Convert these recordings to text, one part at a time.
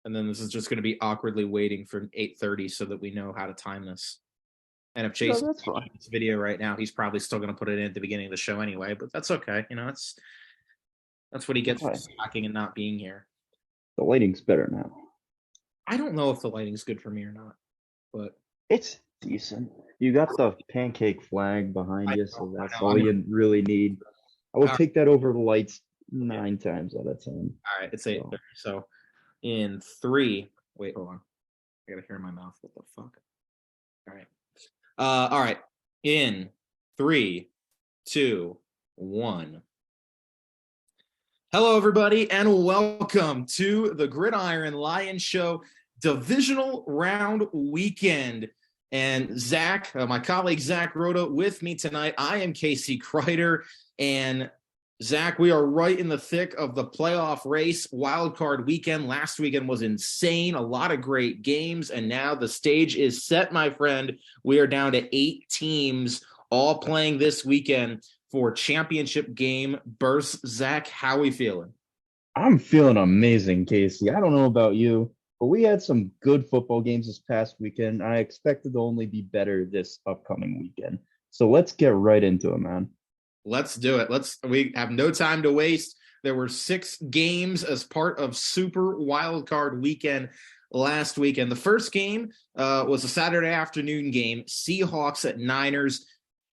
and then this is just going to be awkwardly waiting for 8:30 so that we know how to time this. And if No, Jason's that's fine. watching this video right now, he's probably still going to put it in at the beginning of the show anyway. But that's okay. That's what he gets for Fine. slacking and not being here. The lighting's better now. I don't know if the lighting's good for me or not, but It's decent. You got the pancake flag behind you, so I that's know. all you really need. I will take that over the lights 9 times out of 10. All right, it's 8:30. So in 3, wait, hold on. I gotta hear my mouth. What the fuck? All right. All right. In 3, 2, 1. Hello, everybody, and welcome to the Gridiron Lion Show Divisional Round Weekend. And Zach, my colleague Zach Rota, with me tonight. I am Casey Kreider, and Zach, we are right in the thick of the playoff race. Wildcard weekend. Last weekend was insane. A lot of great games, and now the stage is set, my friend. We are down to 8 teams all playing this weekend for championship game bursts. Zach, how we feeling? I'm feeling amazing, Casey. I don't know about you, but we had some good football games this past weekend. I expected to only be better this upcoming weekend. So let's get right into it, man. Let's do it. We have no time to waste. There were 6 games as part of Super Wildcard Weekend last weekend. The first game was a Saturday afternoon game, Seahawks at Niners.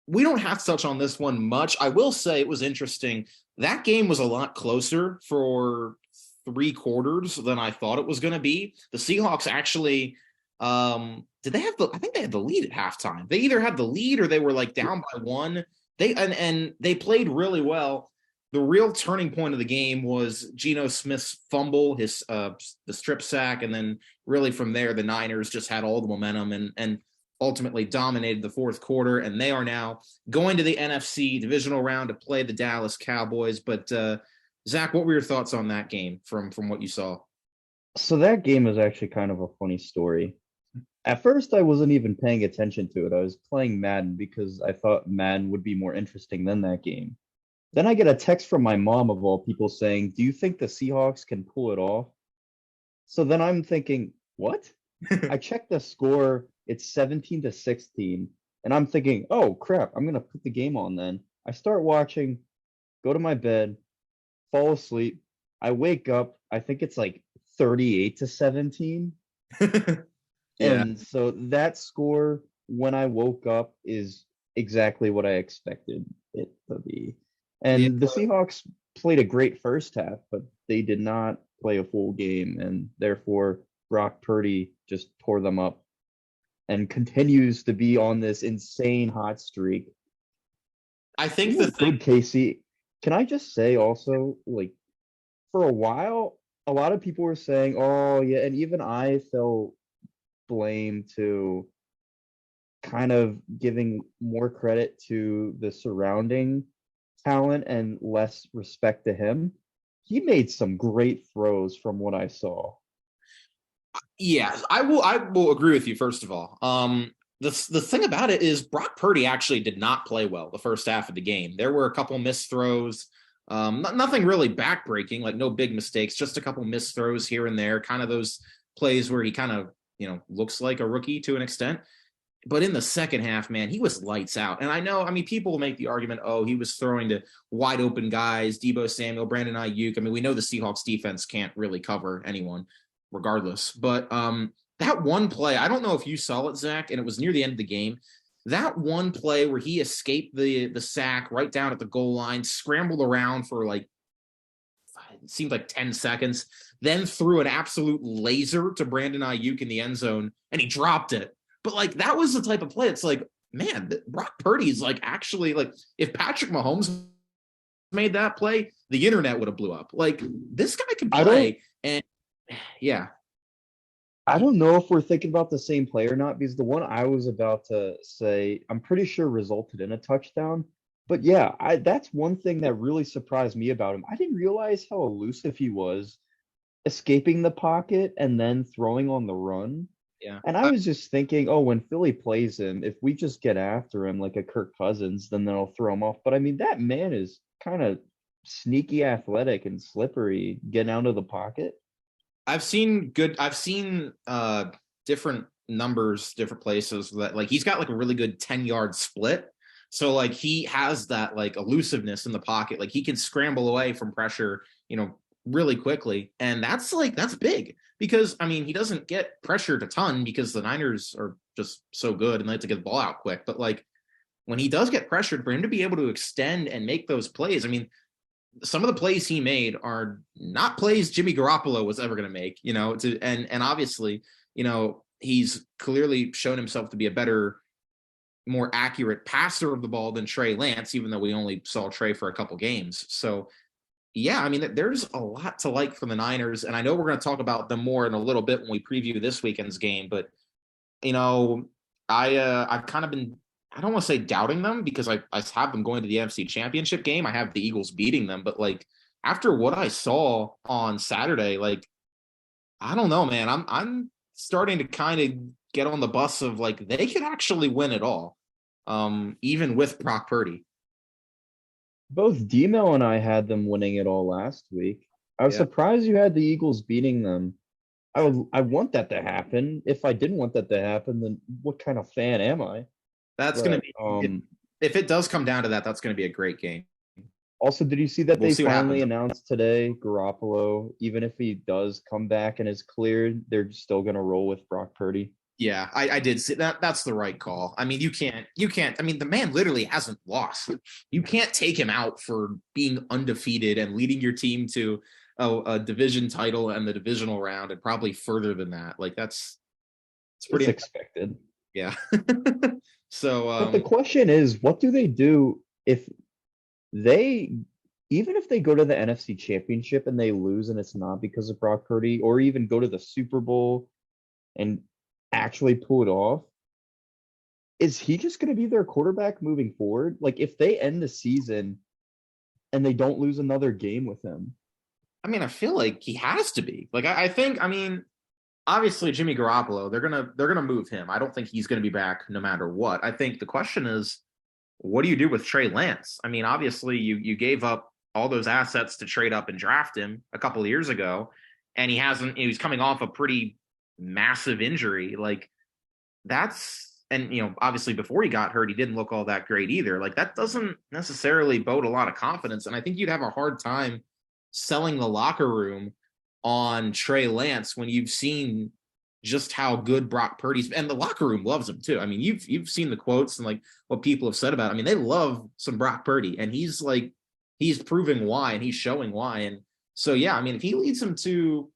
We don't have to touch on this one much. I will say it was interesting. That game was a lot closer for 3 quarters than I thought it was going to be. The Seahawks actually, I think they had the lead at halftime. They either had the lead or they were like down by 1. They played really well. The real turning point of the game was Geno Smith's fumble, his the strip sack, and then really from there the Niners just had all the momentum and ultimately dominated the fourth quarter, and they are now going to the NFC divisional round to play the Dallas Cowboys. But Zach, what were your thoughts on that game from what you saw? So that game is actually kind of a funny story. At first, I wasn't even paying attention to it. I was playing Madden because I thought Madden would be more interesting than that game. Then I get a text from my mom, of all people, saying, "Do you think the Seahawks can pull it off?" So then I'm thinking, what? I checked the score, it's 17-16, and I'm thinking, oh crap, I'm gonna put the game on then. I start watching, go to my bed, fall asleep. I wake up, I think it's like 38-17. Yeah. And so that score when I woke up is exactly what I expected it to be. Yeah. And the Seahawks played a great first half, but they did not play a full game, and therefore Brock Purdy just tore them up and continues to be on this insane hot streak. I think the thing, Good, Casey. Can I just say also, like, for a while, a lot of people were saying, oh, yeah, and even I felt blame to kind of giving more credit to the surrounding talent and less respect to him. He made some great throws from what I saw. yeah, I will agree with you, first of all. The thing about it is Brock Purdy actually did not play well the first half of the game. There were a couple missed throws. Nothing really backbreaking, like no big mistakes, just a couple missed throws here and there, kind of those plays where he kind of, looks like a rookie to an extent. But in the second half, man, he was lights out. And I mean, people make the argument, oh, he was throwing to wide open guys, Deebo Samuel, Brandon Ayuk. I mean, we know the Seahawks defense can't really cover anyone regardless. But that one play, I don't know if you saw it, Zach, and it was near the end of the game. That one play where he escaped the sack right down at the goal line, scrambled around for like, it seemed like 10 seconds, then threw an absolute laser to Brandon Ayuk in the end zone, and he dropped it. But like, that was the type of play. It's like, man, Brock Purdy's like, actually, like, if Patrick Mahomes made that play, the internet would have blew up. Like, this guy can play. And yeah. I don't know if we're thinking about the same play or not, because the one I was about to say, I'm pretty sure resulted in a touchdown. But yeah, that's one thing that really surprised me about him. I didn't realize how elusive he was, escaping the pocket and then throwing on the run. Yeah. And I was just thinking, oh, when Philly plays him, if we just get after him like a Kirk Cousins, then they'll throw him off. But I mean, that man is kind of sneaky athletic and slippery getting out of the pocket. I've seen different numbers, different places that like he's got like a really good 10-yard split. So like he has that like elusiveness in the pocket. Like he can scramble away from pressure, really quickly. And that's big because I mean he doesn't get pressured a ton because the Niners are just so good and they have to get the ball out quick. But like when he does get pressured, for him to be able to extend and make those plays, I mean, some of the plays he made are not plays Jimmy Garoppolo was ever going to make, and obviously, he's clearly shown himself to be a better, more accurate passer of the ball than Trey Lance, even though we only saw Trey for a couple games. So, yeah, I mean, there's a lot to like from the Niners, and I know we're going to talk about them more in a little bit when we preview this weekend's game, but I've kind of been, I don't want to say doubting them because I have them going to the NFC Championship game. I have the Eagles beating them, but like after what I saw on Saturday, like I don't know, man. I'm starting to kind of get on the bus of like they could actually win it all, even with Brock Purdy. Both Demo and I had them winning it all last week. I was Yeah, surprised you had the Eagles beating them. I want that to happen. If I didn't want that to happen, then what kind of fan am I? that's gonna But be if it does come down to that, that's gonna be a great game. also, did you see that We'll they see what finally happens. announced today, Garoppolo, even if he does come back and is cleared, they're still gonna roll with Brock Purdy? Yeah, I did see that. That's the right call. I mean, you can't. I mean, the man literally hasn't lost. You can't take him out for being undefeated and leading your team to a division title and the divisional round, and probably further than that. Like it's It's pretty. expected. Yeah. So, But the question is, what do they do if they, even if they go to the NFC Championship and they lose and it's not because of Brock Purdy, or even go to the Super Bowl and actually pull it off? Is he just going to be their quarterback moving forward? Like, if they end the season and they don't lose another game with him, I mean, I feel like he has to be. Like, I think. I mean, obviously Jimmy Garoppolo. They're gonna move him. I don't think he's gonna be back no matter what. I think the question is, what do you do with Trey Lance? I mean, obviously you gave up all those assets to trade up and draft him a couple of years ago, and he hasn't. He was coming off a pretty massive injury. Like and obviously before he got hurt, he didn't look all that great either. Like that doesn't necessarily bode a lot of confidence, and I think you'd have a hard time selling the locker room on Trey Lance when you've seen just how good Brock Purdy's and the locker room loves him too. I mean, you've seen the quotes and like what people have said about it. I mean, they love some Brock Purdy and he's proving why and he's showing why. And so yeah, I mean, if he leads them to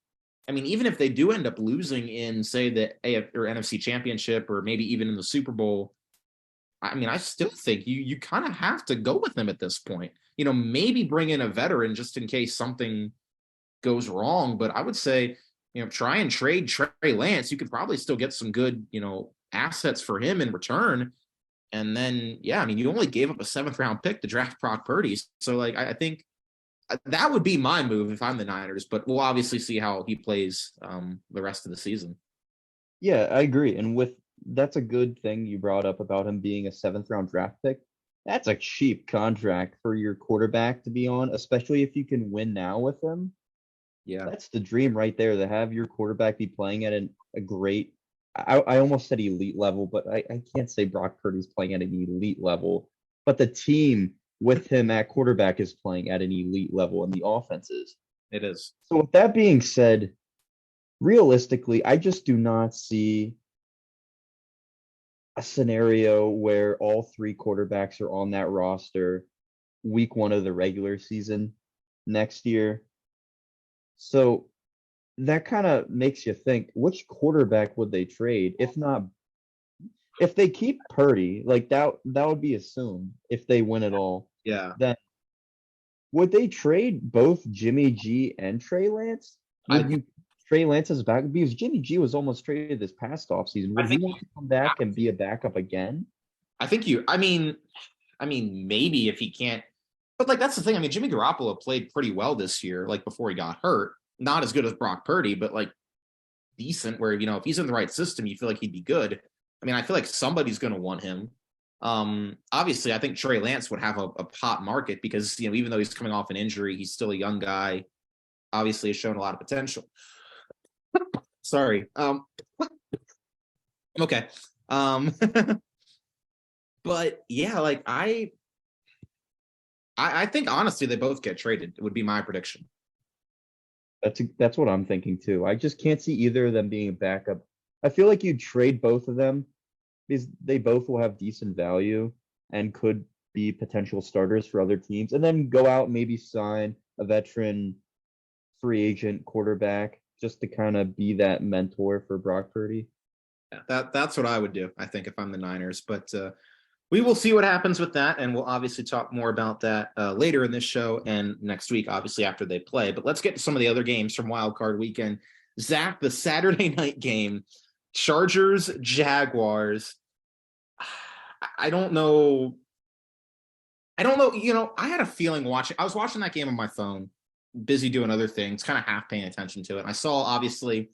I mean, even if they do end up losing in say the AF or NFC championship or maybe even in the Super Bowl, I mean, I still think you kind of have to go with them at this point. Maybe bring in a veteran just in case something goes wrong. But I would say, try and trade Trey Lance. You could probably still get some good, assets for him in return. And then, yeah, I mean, you only gave up a 7th-round pick to draft Brock Purdy. So, like, I think that would be my move if I'm the Niners. But we'll obviously see how he plays the rest of the season. yeah, I agree. And with that's a good thing you brought up about him being a seventh round draft pick. That's a cheap contract for your quarterback to be on, especially if you can win now with him. Yeah. That's the dream right there, to have your quarterback be playing at a great, I almost said elite level, but I can't say Brock Purdy's playing at an elite level. But the team with him at quarterback is playing at an elite level, and the offenses. It is. So with that being said, realistically, I just do not see a scenario where all three quarterbacks are on that roster week one of the regular season next year. So that kind of makes you think, which quarterback would they trade? If they keep Purdy, like that would be assumed if they win it all. Yeah. Then would they trade both Jimmy G and Trey Lance? I Would you Trey Lance's back, because Jimmy G was almost traded this past offseason? I Would he think want to come back and be a backup again? I think I mean, maybe if he can't, but like that's the thing. I mean, Jimmy Garoppolo played pretty well this year, like before he got hurt. Not as good as Brock Purdy, but like decent. Where if he's in the right system, you feel like he'd be good. I mean, I feel like somebody's going to want him. Obviously, I think Trey Lance would have a hot market because even though he's coming off an injury, he's still a young guy. Obviously, has shown a lot of potential. Sorry. Okay. Um, but yeah, like I think honestly they both get traded. Would be my prediction. That's what I'm thinking too. I just can't see either of them being a backup. I feel like you'd trade both of them because they both will have decent value and could be potential starters for other teams, and then go out and maybe sign a veteran free agent quarterback just to kind of be that mentor for Brock Purdy. Yeah, that's what I would do. I think if I'm the Niners, but we will see what happens with that, and we'll obviously talk more about that later in this show and next week, obviously after they play. But let's get to some of the other games from Wild Card Weekend. Zach, the Saturday night game, Chargers Jaguars. I don't know. I don't know. I had a feeling watching. I was watching that game on my phone, busy doing other things, kind of half paying attention to it. And I saw obviously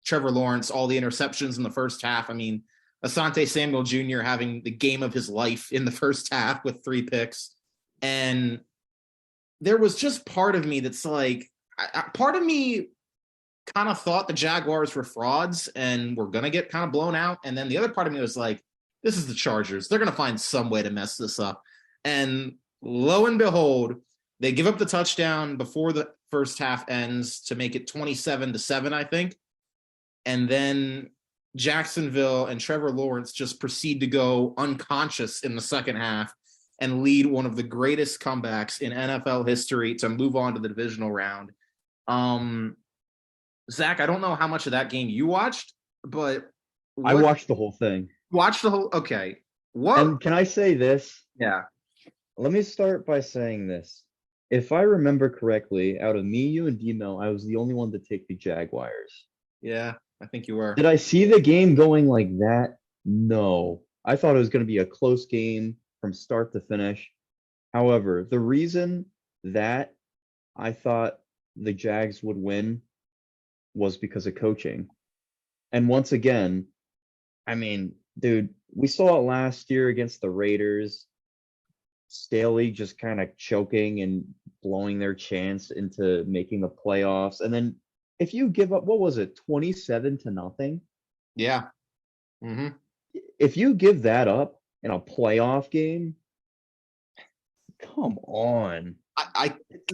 Trevor Lawrence, all the interceptions in the first half. I mean, Asante Samuel Jr. having the game of his life in the first half with 3 picks. And there was just part of me that's like, part of me kind of thought the Jaguars were frauds and were going to get kind of blown out. And then the other part of me was like, this is the Chargers. They're going to find some way to mess this up. And lo and behold, they give up the touchdown before the first half ends to make it 27-7, I think. And then Jacksonville and Trevor Lawrence just proceed to go unconscious in the second half and lead one of the greatest comebacks in NFL history to move on to the divisional round. Zach, I don't know how much of that game you watched, but I watched the whole thing. Watched the whole. Okay, what? And can I say this? Yeah. Let me start by saying this. If I remember correctly, out of me, you, and D-Mel, I was the only one to take the Jaguars. Yeah, I think you were. Did I see the game going like that? No. I thought it was going to be a close game from start to finish. However, the reason that I thought the Jags would win was because of coaching. And once again, I mean, dude, we saw it last year against the Raiders. Staley just kind of choking and blowing their chance into making the playoffs. And then if you give up, what was it, 27-0? Yeah. Mm-hmm. If you give that up in a playoff game, come on.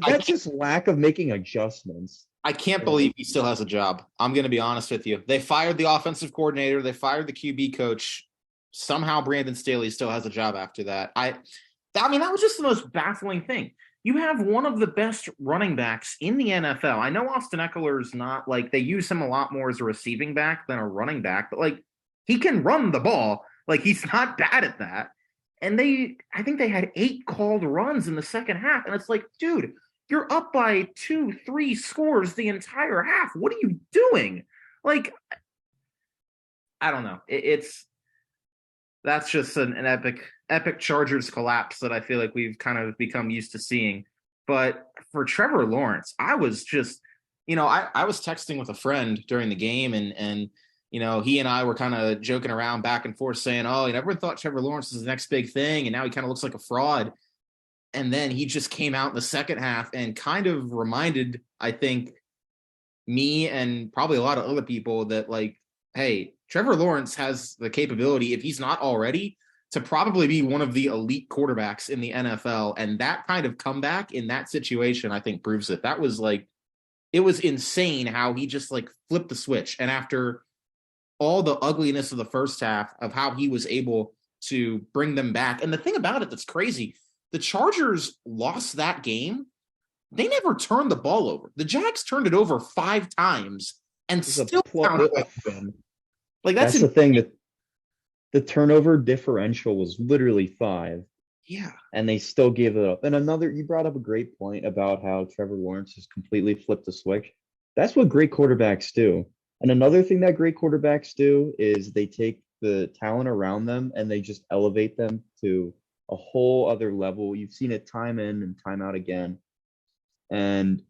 That's just lack of making adjustments. I can't believe he still has a job. I'm going to be honest with you. They fired the offensive coordinator. They fired the QB coach. Somehow Brandon Staley still has a job after that. I mean, that was just the most baffling thing. You have one of the best running backs in the NFL. I know Austin Eckler is not like they use him a lot more as a receiving back than a running back, but like he can run the ball. Like he's not bad at that. And I think they had 8 called runs in the second half. And it's like, dude, you're up by 2-3 scores the entire half. What are you doing? Like, I don't know. That's just an epic Chargers collapse that I feel like we've kind of become used to seeing. But for Trevor Lawrence, I was just, I was texting with a friend during the game and he and I were kind of joking around back and forth saying, oh, everyone thought Trevor Lawrence was the next big thing. And now he kind of looks like a fraud. And then he just came out in the second half and kind of reminded, I think, me and probably a lot of other people that like, hey, Trevor Lawrence has the capability, if he's not already, to probably be one of the elite quarterbacks in the NFL. And that kind of comeback in that situation, I think, proves it. That was like, it was insane how he just like flipped the switch. And after all the ugliness of the first half of how he was able to bring them back. And the thing about it that's crazy, the Chargers lost that game. They never turned the ball over. The Jags turned it over 5 times and still like that's the thing, that the turnover differential was literally 5. Yeah. And they still gave it up. And you brought up a great point about how Trevor Lawrence has completely flipped the switch. That's what great quarterbacks do. And another thing that great quarterbacks do is they take the talent around them and they just elevate them to a whole other level. You've seen it time in and time out again. And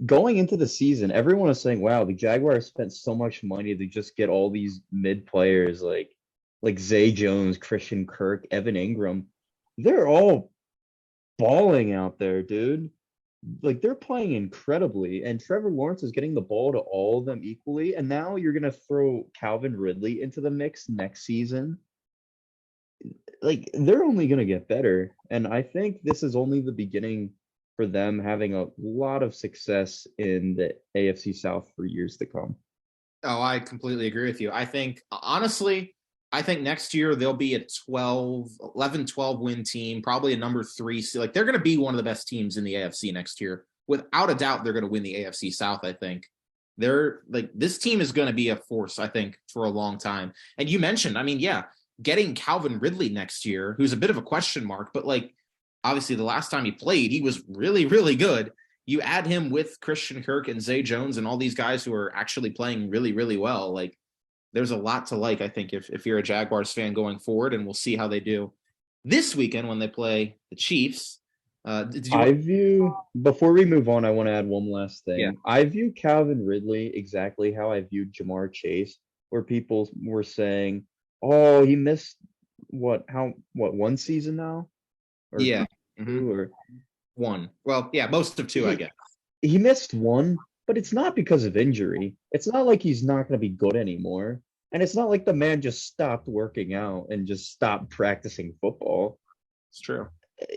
going into the season, everyone is saying, wow, the Jaguars spent so much money to just get all these mid players like Zay Jones, Christian Kirk, Evan Ingram. They're all balling out there, dude. like they're playing incredibly, and Trevor Lawrence is getting the ball to all of them equally. And now you're gonna throw Calvin Ridley into the mix next season. Like they're only gonna get better. And I think this is only the beginning for them having a lot of success in the AFC South for years to come. Oh, I completely agree with you. I think, honestly, I think next year they'll be a 12 win team, probably a number three. So like they're going to be one of the best teams in the AFC next year. Without a doubt, they're going to win the AFC South, I think. They're like, this team is going to be a force, I think, for a long time. And you mentioned, I mean, yeah, getting Calvin Ridley next year, who's a bit of a question mark, but like, obviously the last time he played, he was really, really good. You add him with Christian Kirk and Zay Jones and all these guys who are actually playing really, really well. Like, there's a lot to like, I think, if you're a Jaguars fan going forward, and we'll see how they do this weekend when they play the Chiefs. Did you I want? view, before we move on, I want to add one last Yeah, thing. I view Calvin Ridley exactly how I viewed Jamar Chase, where people were saying, "Oh, he missed one season now, or yeah, hmm two, or one. Well, yeah, most of two, I he guess. he missed one, but it's not because of injury. It's not like he's not going to be good anymore, and it's not like the man just stopped working out and just stopped practicing football. It's true.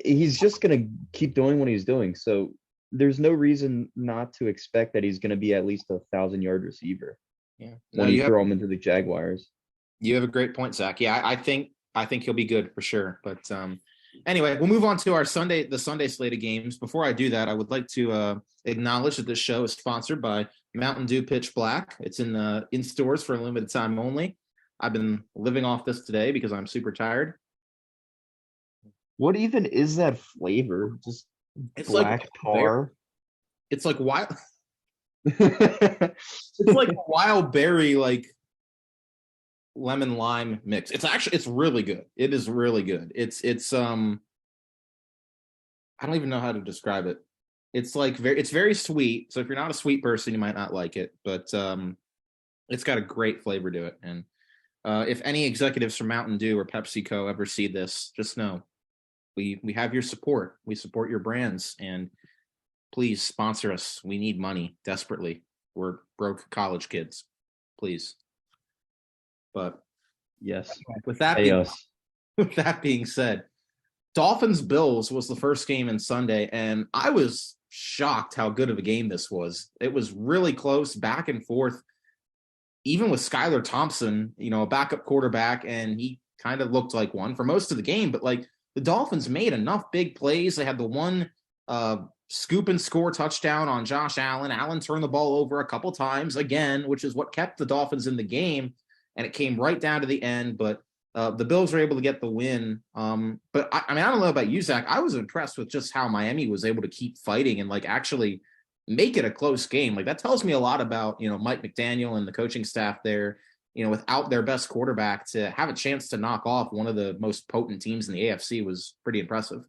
He's just going to keep doing what he's doing. So there's no reason not to expect that he's going to be at least 1,000 yard receiver Yeah, no, when you throw him into the Jaguars. you have a great point, Zach. Yeah, I think he'll be good for sure. But anyway, we'll move on to the Sunday slate of games. Before I do that, I would like to acknowledge that this show is sponsored by Mountain Dew Pitch Black. It's in stores for a limited time only. I've been living off this today because I'm super tired. What even is that flavor? Just It's like black tar? it's like wild. It's like a wild berry, like lemon lime mix. It's really good. It is really good. It's I don't even know how to describe it. It's very sweet. So if you're not a sweet person, you might not like it, but it's got a great flavor to it. And if any executives from Mountain Dew or PepsiCo ever see this, just know we have your support. We support your brands, and please sponsor us. We need money desperately. We're broke college kids. Please. But Yes. with that Hey being, us. with that being said, Dolphins Bills was the first game in Sunday, and I was shocked how good of a game this was. It was really close, back and forth, even with Skylar Thompson, a backup quarterback, and he kind of looked like one for most of the game. But like the Dolphins made enough big plays. They had the one scoop and score touchdown on Josh Allen. Allen turned the ball over a couple times again, which is what kept the Dolphins in the game. And it came right down to the end, but the Bills were able to get the win. But I mean, I don't know about you, Zach. I was impressed with just how Miami was able to keep fighting and like actually make it a close game. Like that tells me a lot about, Mike McDaniel and the coaching staff there, without their best quarterback to have a chance to knock off one of the most potent teams in the AFC was pretty impressive.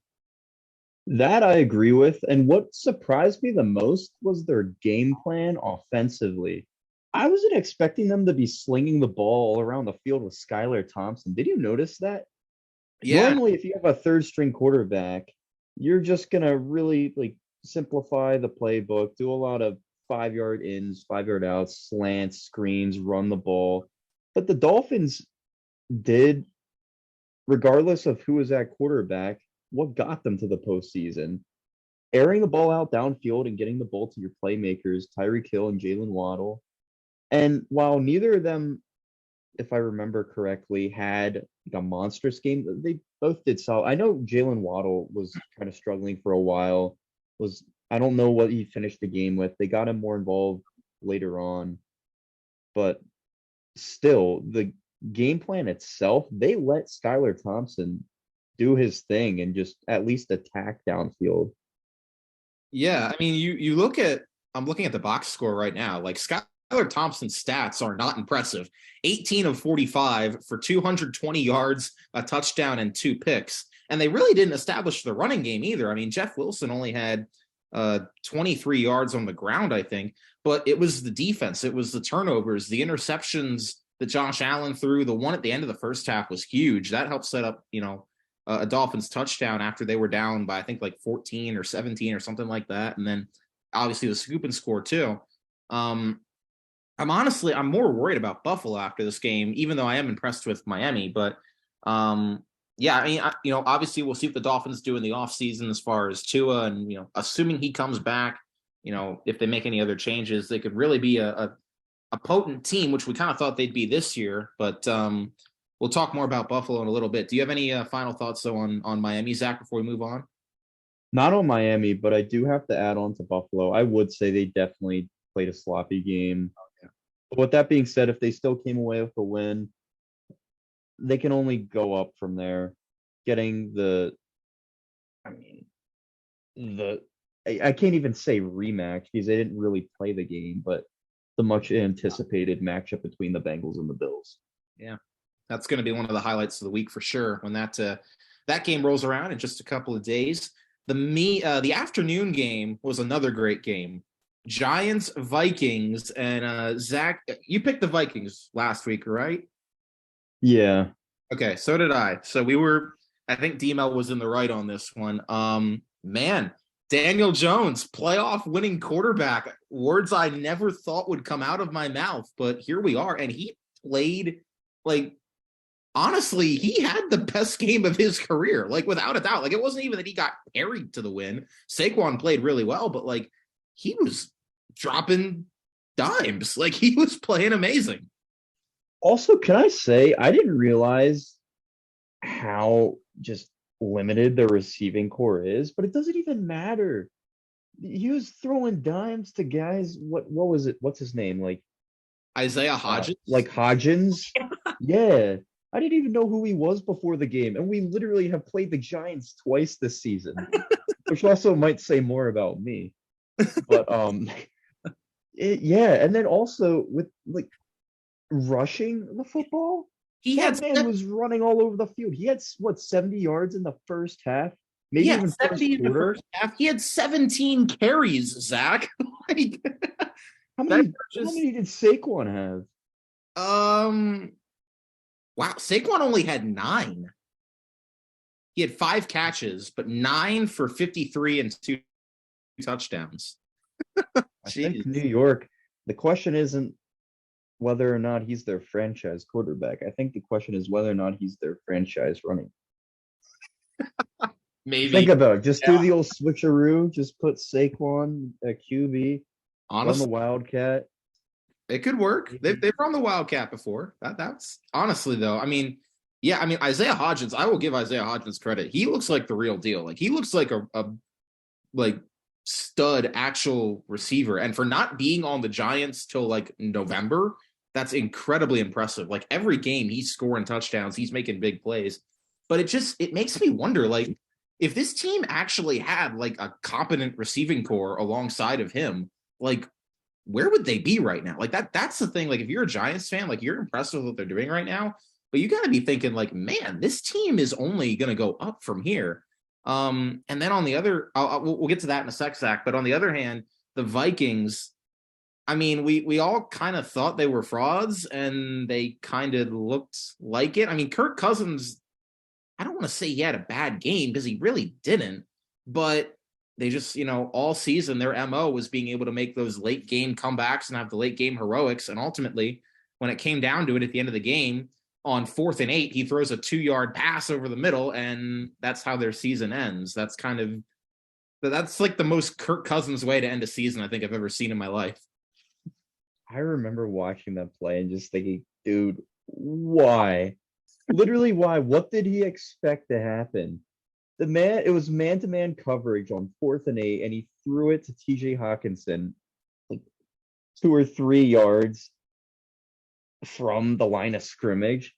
That I agree with. And what surprised me the most was their game plan offensively. I wasn't expecting them to be slinging the ball all around the field with Skylar Thompson. Did you notice that? Yeah. Normally, if you have a third string quarterback, you're just gonna really like simplify the playbook, do a lot of 5 yard ins, 5 yard outs, slants, screens, run the ball. But the Dolphins did, regardless of who was at quarterback, what got them to the postseason. Airing the ball out downfield and getting the ball to your playmakers, Tyreek Hill and Jalen Waddle. And while neither of them, if I remember correctly, had like a monstrous game, they both did solid. I know Jalen Waddle was kind of struggling for a while. I don't know what he finished the game with. They got him more involved later on, but still, the game plan itself, they let Skylar Thompson do his thing and just at least attack downfield. Yeah. I mean, I'm looking at the box score right now. Like Skylar Thompson's stats are not impressive. 18 of 45 for 220 yards, a touchdown, and 2 picks. And they really didn't establish the running game either. I mean, Jeff Wilson only had 23 yards on the ground, I think, but it was the defense. It was the turnovers, the interceptions that Josh Allen threw. The one at the end of the first half was huge. That helped set up, a Dolphins touchdown after they were down by I think like 14 or 17 or something like that, and then obviously the scoop and score too. I'm more worried about Buffalo after this game, even though I am impressed with Miami. But yeah, I mean, obviously we'll see what the Dolphins do in the offseason as far as Tua, and assuming he comes back, if they make any other changes, they could really be a potent team, which we kind of thought they'd be this year. But we'll talk more about Buffalo in a little bit. Do you have any final thoughts though on Miami, Zach, before we move on? Not on Miami, but I do have to add on to Buffalo. I would say they definitely played a sloppy game. But with that being said, if they still came away with a win, they can only go up from there. Getting I can't even say rematch because they didn't really play the game, but the much anticipated matchup between the Bengals and the Bills. Yeah, that's going to be one of the highlights of the week for sure when that game rolls around in just a couple of days. The afternoon game was another great game. Giants, Vikings, and Zach, you picked the Vikings last week, right? Yeah. Okay, so did I. So I think DML was in the right on this one. Man, Daniel Jones, playoff winning quarterback, words I never thought would come out of my mouth, but here we are. And he played honestly, he had the best game of his career, without a doubt. It wasn't even that he got carried to the win. Saquon played really well, but he was dropping dimes. He was playing amazing. Also, can I say, I didn't realize how just limited the receiving core is, but it doesn't even matter. He was throwing dimes to guys. What was it? What's his name? Isaiah Hodgins? Hodgins? Yeah. I didn't even know who he was before the game. And we literally have played the Giants twice this season, which also might say more about me. But and then also with rushing the football, that man was running all over the field. He had 70 yards in the first half, maybe even 70 in the first half. He had 17 carries, Zach. How many did Saquon have? Wow, Saquon only had 9. He had 5 catches, but 9 for 53 and 2 touchdowns. I think New York, the question isn't whether or not he's their franchise quarterback. I think the question is whether or not he's their franchise running. Maybe. Think about it. Just do the old switcheroo. Just put Saquon at QB. Honestly, run the Wildcat. It could work. They've run the Wildcat before. That's honestly though. Isaiah Hodgins. I will give Isaiah Hodgins credit. He looks like the real deal. He looks like a stud actual receiver. And for not being on the Giants till November, that's incredibly impressive. Every game he's scoring touchdowns, he's making big plays. But it makes me wonder, if this team actually had a competent receiving core alongside of him, where would they be right now? That's the thing. If you're a Giants fan, you're impressed with what they're doing right now, but you got to be thinking man, this team is only going to go up from here. And then on the other, we'll get to that in a sec, Zach. But on the other hand, the Vikings, we all kind of thought they were frauds, and they kind of looked like it. Kirk Cousins, I don't want to say he had a bad game because he really didn't, but they just, all season their MO was being able to make those late game comebacks and have the late game heroics. And ultimately, when it came down to it at the end of the game, on 4th and 8, he throws a 2-yard pass over the middle, and that's how their season ends. That's the most Kirk Cousins way to end a season I think I've ever seen in my life. I remember watching that play and just thinking, dude, why? Literally, why? What did he expect to happen? It was man-to-man coverage on 4th and 8, and he threw it to TJ Hawkinson 2 or 3 yards from the line of scrimmage.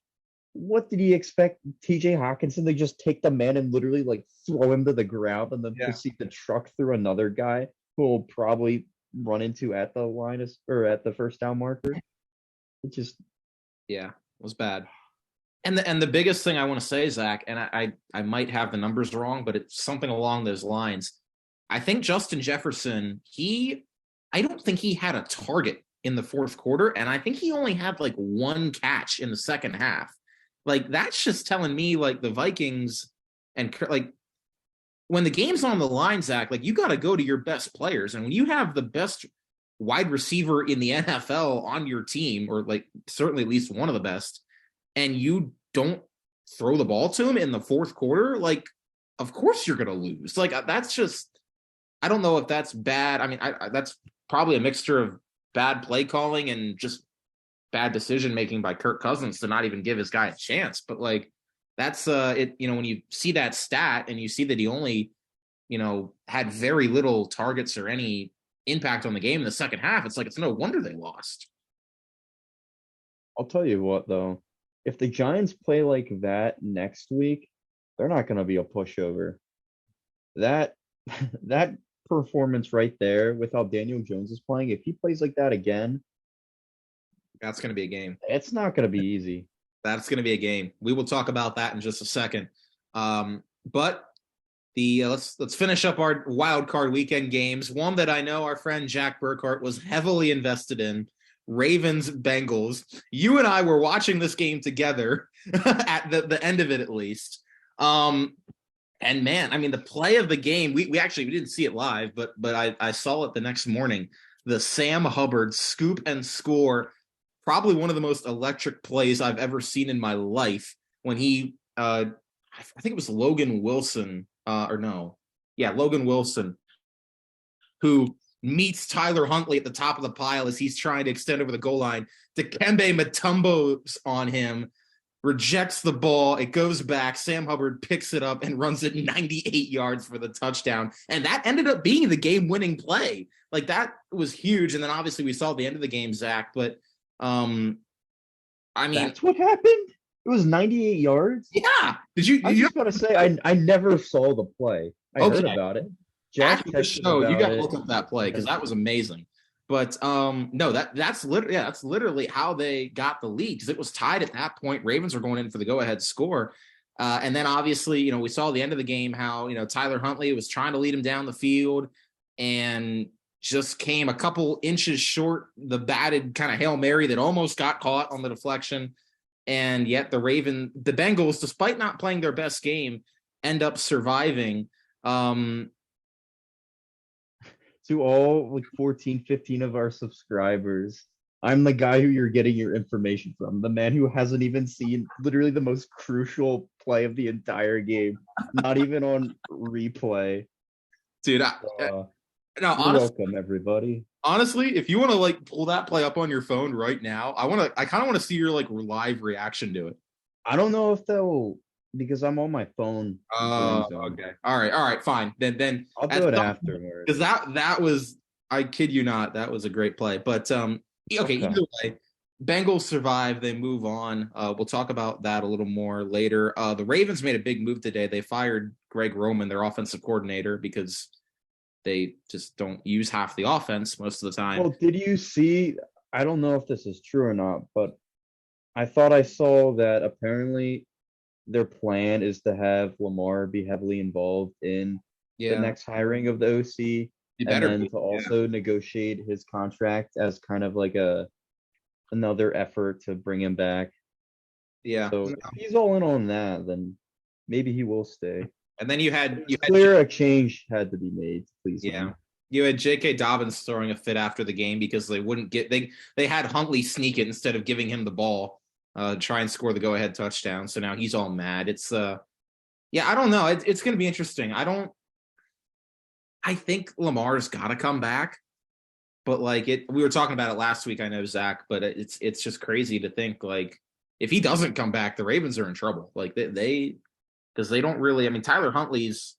What did he expect? TJ Hawkinson to just take the man and literally throw him to the ground and then proceed to truck through another guy who will probably run into at the line at the first down marker. It just was bad. And the biggest thing I want to say, Zach, and I might have the numbers wrong, but it's something along those lines. I think Justin Jefferson, I don't think he had a target in the fourth quarter, and I think he only had 1 catch in the second half. That's just telling me the Vikings, And like when the game's on the line, Zach, like you got to go to your best players. And when you have the best wide receiver in the NFL on your team, or like certainly at least one of the best, and you don't throw the ball to him in the fourth quarter, like, of course you're going to lose. Like, that's just, I don't know if that's bad. I mean, that's probably a mixture of bad play calling and just bad decision making by Kirk Cousins to not even give his guy a chance. But like, that's it. You know, when you see that stat and you see that he only, had very little targets or any impact on the game in the second half, it's like it's no wonder they lost. I'll tell you what, though, if the Giants play like that next week, they're not going to be a pushover. That that performance right there with how Daniel Jones is playing, if he plays like that again, That's going to be a game. it's not going to be easy. That's going to be a game. We will talk about that in just a second. But the let's finish up our wild card weekend games. One that I know our friend Jack Burkhart was heavily invested in, Ravens Bengals. You and I were watching this game together at the end of it, at least. And man, I mean, the play of the game, we didn't see it live, but I saw it the next morning. The Sam Hubbard scoop and score, probably one of the most electric plays I've ever seen in my life, when he I think it was Logan Wilson, Logan Wilson, who meets Tyler Huntley at the top of the pile as he's trying to extend over the goal line. Dikembe Mutombo's on him, rejects the ball. It goes back. Sam Hubbard picks it up and runs it 98 yards for the touchdown. And that ended up being the game-winning play. Like, that was huge. And then obviously we saw the end of the game, Zach. But, I mean, That's what happened? It was 98 yards? Yeah. Did you? I was just going to say, I never saw the play. I heard about it. Jack After the texted show, you about got to it. look up that play because that was amazing. But no, that's literally how they got the lead, because it was tied at that point. Ravens were going in for the go-ahead score. And then obviously, we saw the end of the game how, Tyler Huntley was trying to lead him down the field and just came a couple inches short, the batted kind of Hail Mary that almost got caught on the deflection. And yet the Bengals, despite not playing their best game, end up surviving. To all like 14, 15 of our subscribers, I'm the guy who you're getting your information from. The man who hasn't even seen literally the most crucial play of the entire game, not even on replay. Dude, You're welcome, everybody. Honestly, if you want to like pull that play up on your phone right now, I kind of want to see your like live reaction to it. I don't know if they'll, because I'm on my phone. Okay. All right, fine. Then I'll do it afterwards. Because that was, I kid you not, that was a great play. But okay, either way, Bengals survive, they move on. We'll talk about that a little more later. The Ravens made a big move today. They fired Greg Roman, their offensive coordinator, because they just don't use half the offense most of the time. Well, did you see? I don't know if this is true or not, but I thought I saw that apparently their plan is to have Lamar be heavily involved in the next hiring of the OC, and then to also negotiate his contract as kind of like another effort to bring him back. Yeah. So if he's all in on that, then maybe he will stay. And then you had a change had to be made, please. Yeah. You had J.K. Dobbins throwing a fit after the game because they wouldn't get they had Huntley sneak it instead of giving him the ball, try and score the go-ahead touchdown. So now he's all mad. It's I don't know. It's going to be interesting. I think Lamar's got to come back, but like we were talking about it last week. I know, Zach, but it's just crazy to think like if he doesn't come back, the Ravens are in trouble. Like because they don't really. I mean, Tyler Huntley's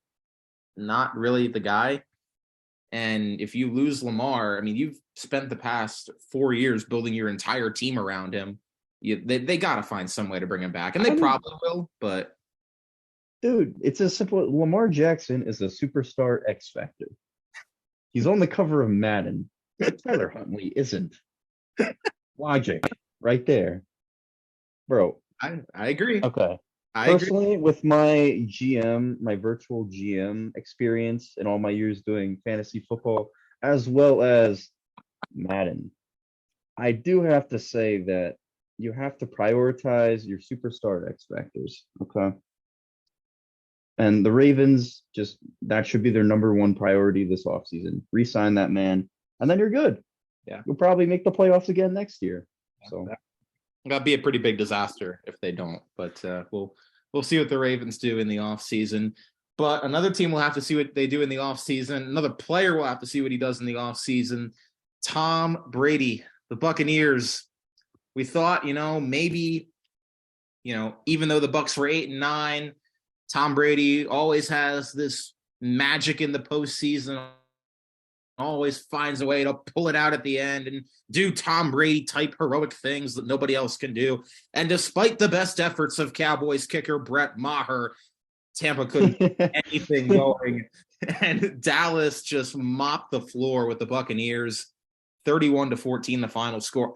not really the guy. And if you lose Lamar, I mean, you've spent the past 4 years building your entire team around him. They got to find some way to bring him back, and they probably will. But dude, it's as simple. Lamar Jackson is a superstar X Factor. He's on the cover of Madden. Tyler Huntley isn't. Logic, right there, bro. I agree. Okay. Personally, with my virtual GM experience and all my years doing fantasy football, as well as Madden, I do have to say that you have to prioritize your superstar X factors. Okay. And the Ravens that should be their number one priority this offseason. Re-sign that man, and then you're good. Yeah. You'll probably make the playoffs again next year. So That'd be a pretty big disaster if they don't. But we'll see what the Ravens do in the offseason. But another team will have to see what they do in the offseason. Another player will have to see what he does in the offseason. Tom Brady, the Buccaneers. We thought, maybe, even though the Bucs were 8-9, Tom Brady always has this magic in the postseason, always finds a way to pull it out at the end and do Tom Brady type heroic things that nobody else can do. And despite the best efforts of Cowboys kicker Brett Maher, Tampa couldn't get anything going. And Dallas just mopped the floor with the Buccaneers, 31-14, the final score.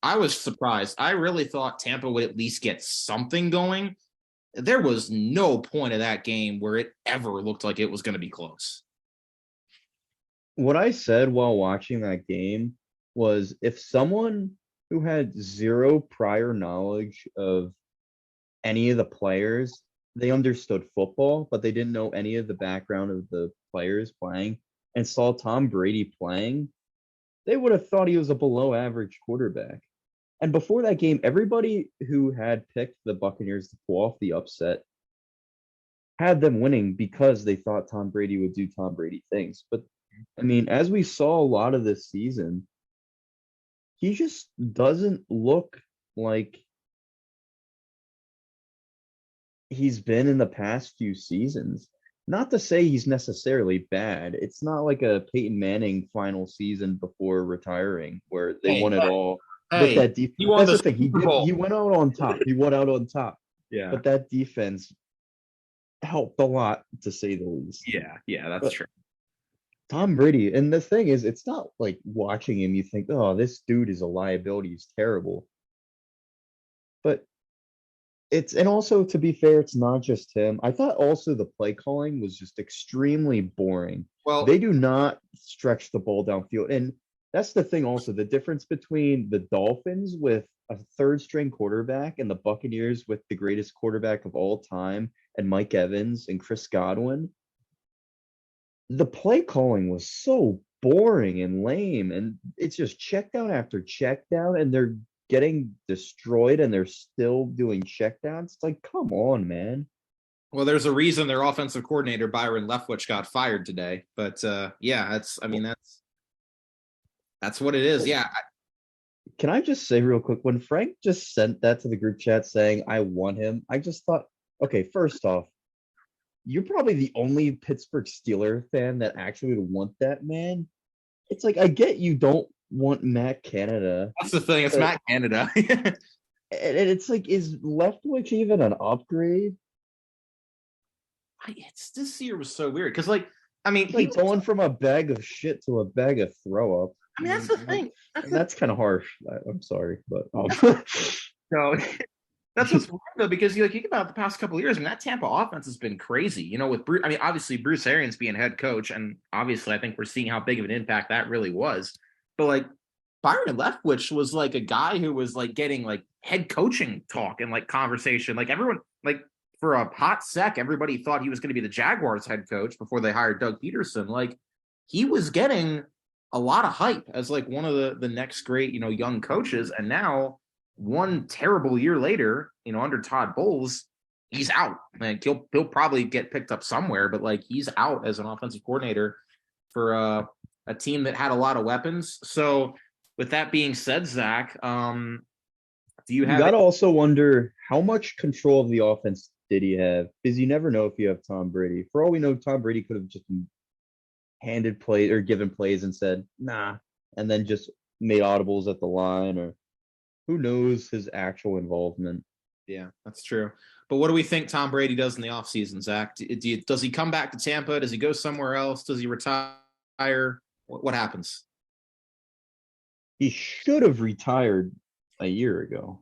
I was surprised. I really thought Tampa would at least get something going. There was no point of that game where it ever looked like it was going to be close. What I said while watching that game was if someone who had zero prior knowledge of any of the players, they understood football, but they didn't know any of the background of the players playing and saw Tom Brady playing, they would have thought he was a below average quarterback. And before that game, everybody who had picked the Buccaneers to pull off the upset had them winning because they thought Tom Brady would do Tom Brady things. But I mean, as we saw a lot of this season, he just doesn't look like he's been in the past few seasons. Not to say he's necessarily bad. It's not like a Peyton Manning final season before retiring where they won it all. But that defense, that's the thing. He went out on top. He went out on top. Yeah. But that defense helped a lot, to say the least. Yeah, that's true. Tom Brady, and the thing is, it's not like watching him, you think, oh, this dude is a liability. He's terrible. But and also, to be fair, it's not just him. I thought also the play calling was just extremely boring. Well, they do not stretch the ball downfield. And that's the thing also, the difference between the Dolphins with a third string quarterback and the Buccaneers with the greatest quarterback of all time and Mike Evans and Chris Godwin. The play calling was so boring and lame, and it's just check down after check down, and they're getting destroyed and they're still doing checkdowns. It's like, come on, man. Well, there's a reason their offensive coordinator Byron Leftwich got fired today. But that's what it is. Yeah. Can I just say real quick, when Frank just sent that to the group chat saying I want him, I just thought, okay, first off, you're probably the only Pittsburgh Steeler fan that actually would want that man. It's like, I get you don't want Matt Canada. That's the thing. It's Matt Canada. And it's like, is Leftwich even an upgrade? This year was so weird because, like going from a bag of shit to a bag of throw up. I mean, that's the thing. That's kind of harsh. I'm sorry, but no, that's what's weird though, because you think about the past couple of years, and that Tampa offense has been crazy. With Bruce, obviously Bruce Arians being head coach, and obviously I think we're seeing how big of an impact that really was. But like Byron Leftwich was like a guy who was like getting like head coaching talk and like conversation. Like everyone, like for a hot sec, everybody thought he was going to be the Jaguars head coach before they hired Doug Peterson. Like he was getting a lot of hype as like one of the next great, young coaches. And now one terrible year later, under Todd Bowles, he's out. Like he'll probably get picked up somewhere, but like he's out as an offensive coordinator for a team that had a lot of weapons. So with that being said, Zach, do you have? You got to also wonder how much control of the offense did he have? Because you never know if you have Tom Brady. For all we know, Tom Brady could have just handed plays or given plays and said, nah, and then just made audibles at the line, or who knows his actual involvement. Yeah, that's true. But what do we think Tom Brady does in the offseason, Zach? Does he come back to Tampa? Does he go somewhere else? Does he retire? What happens? He should have retired a year ago.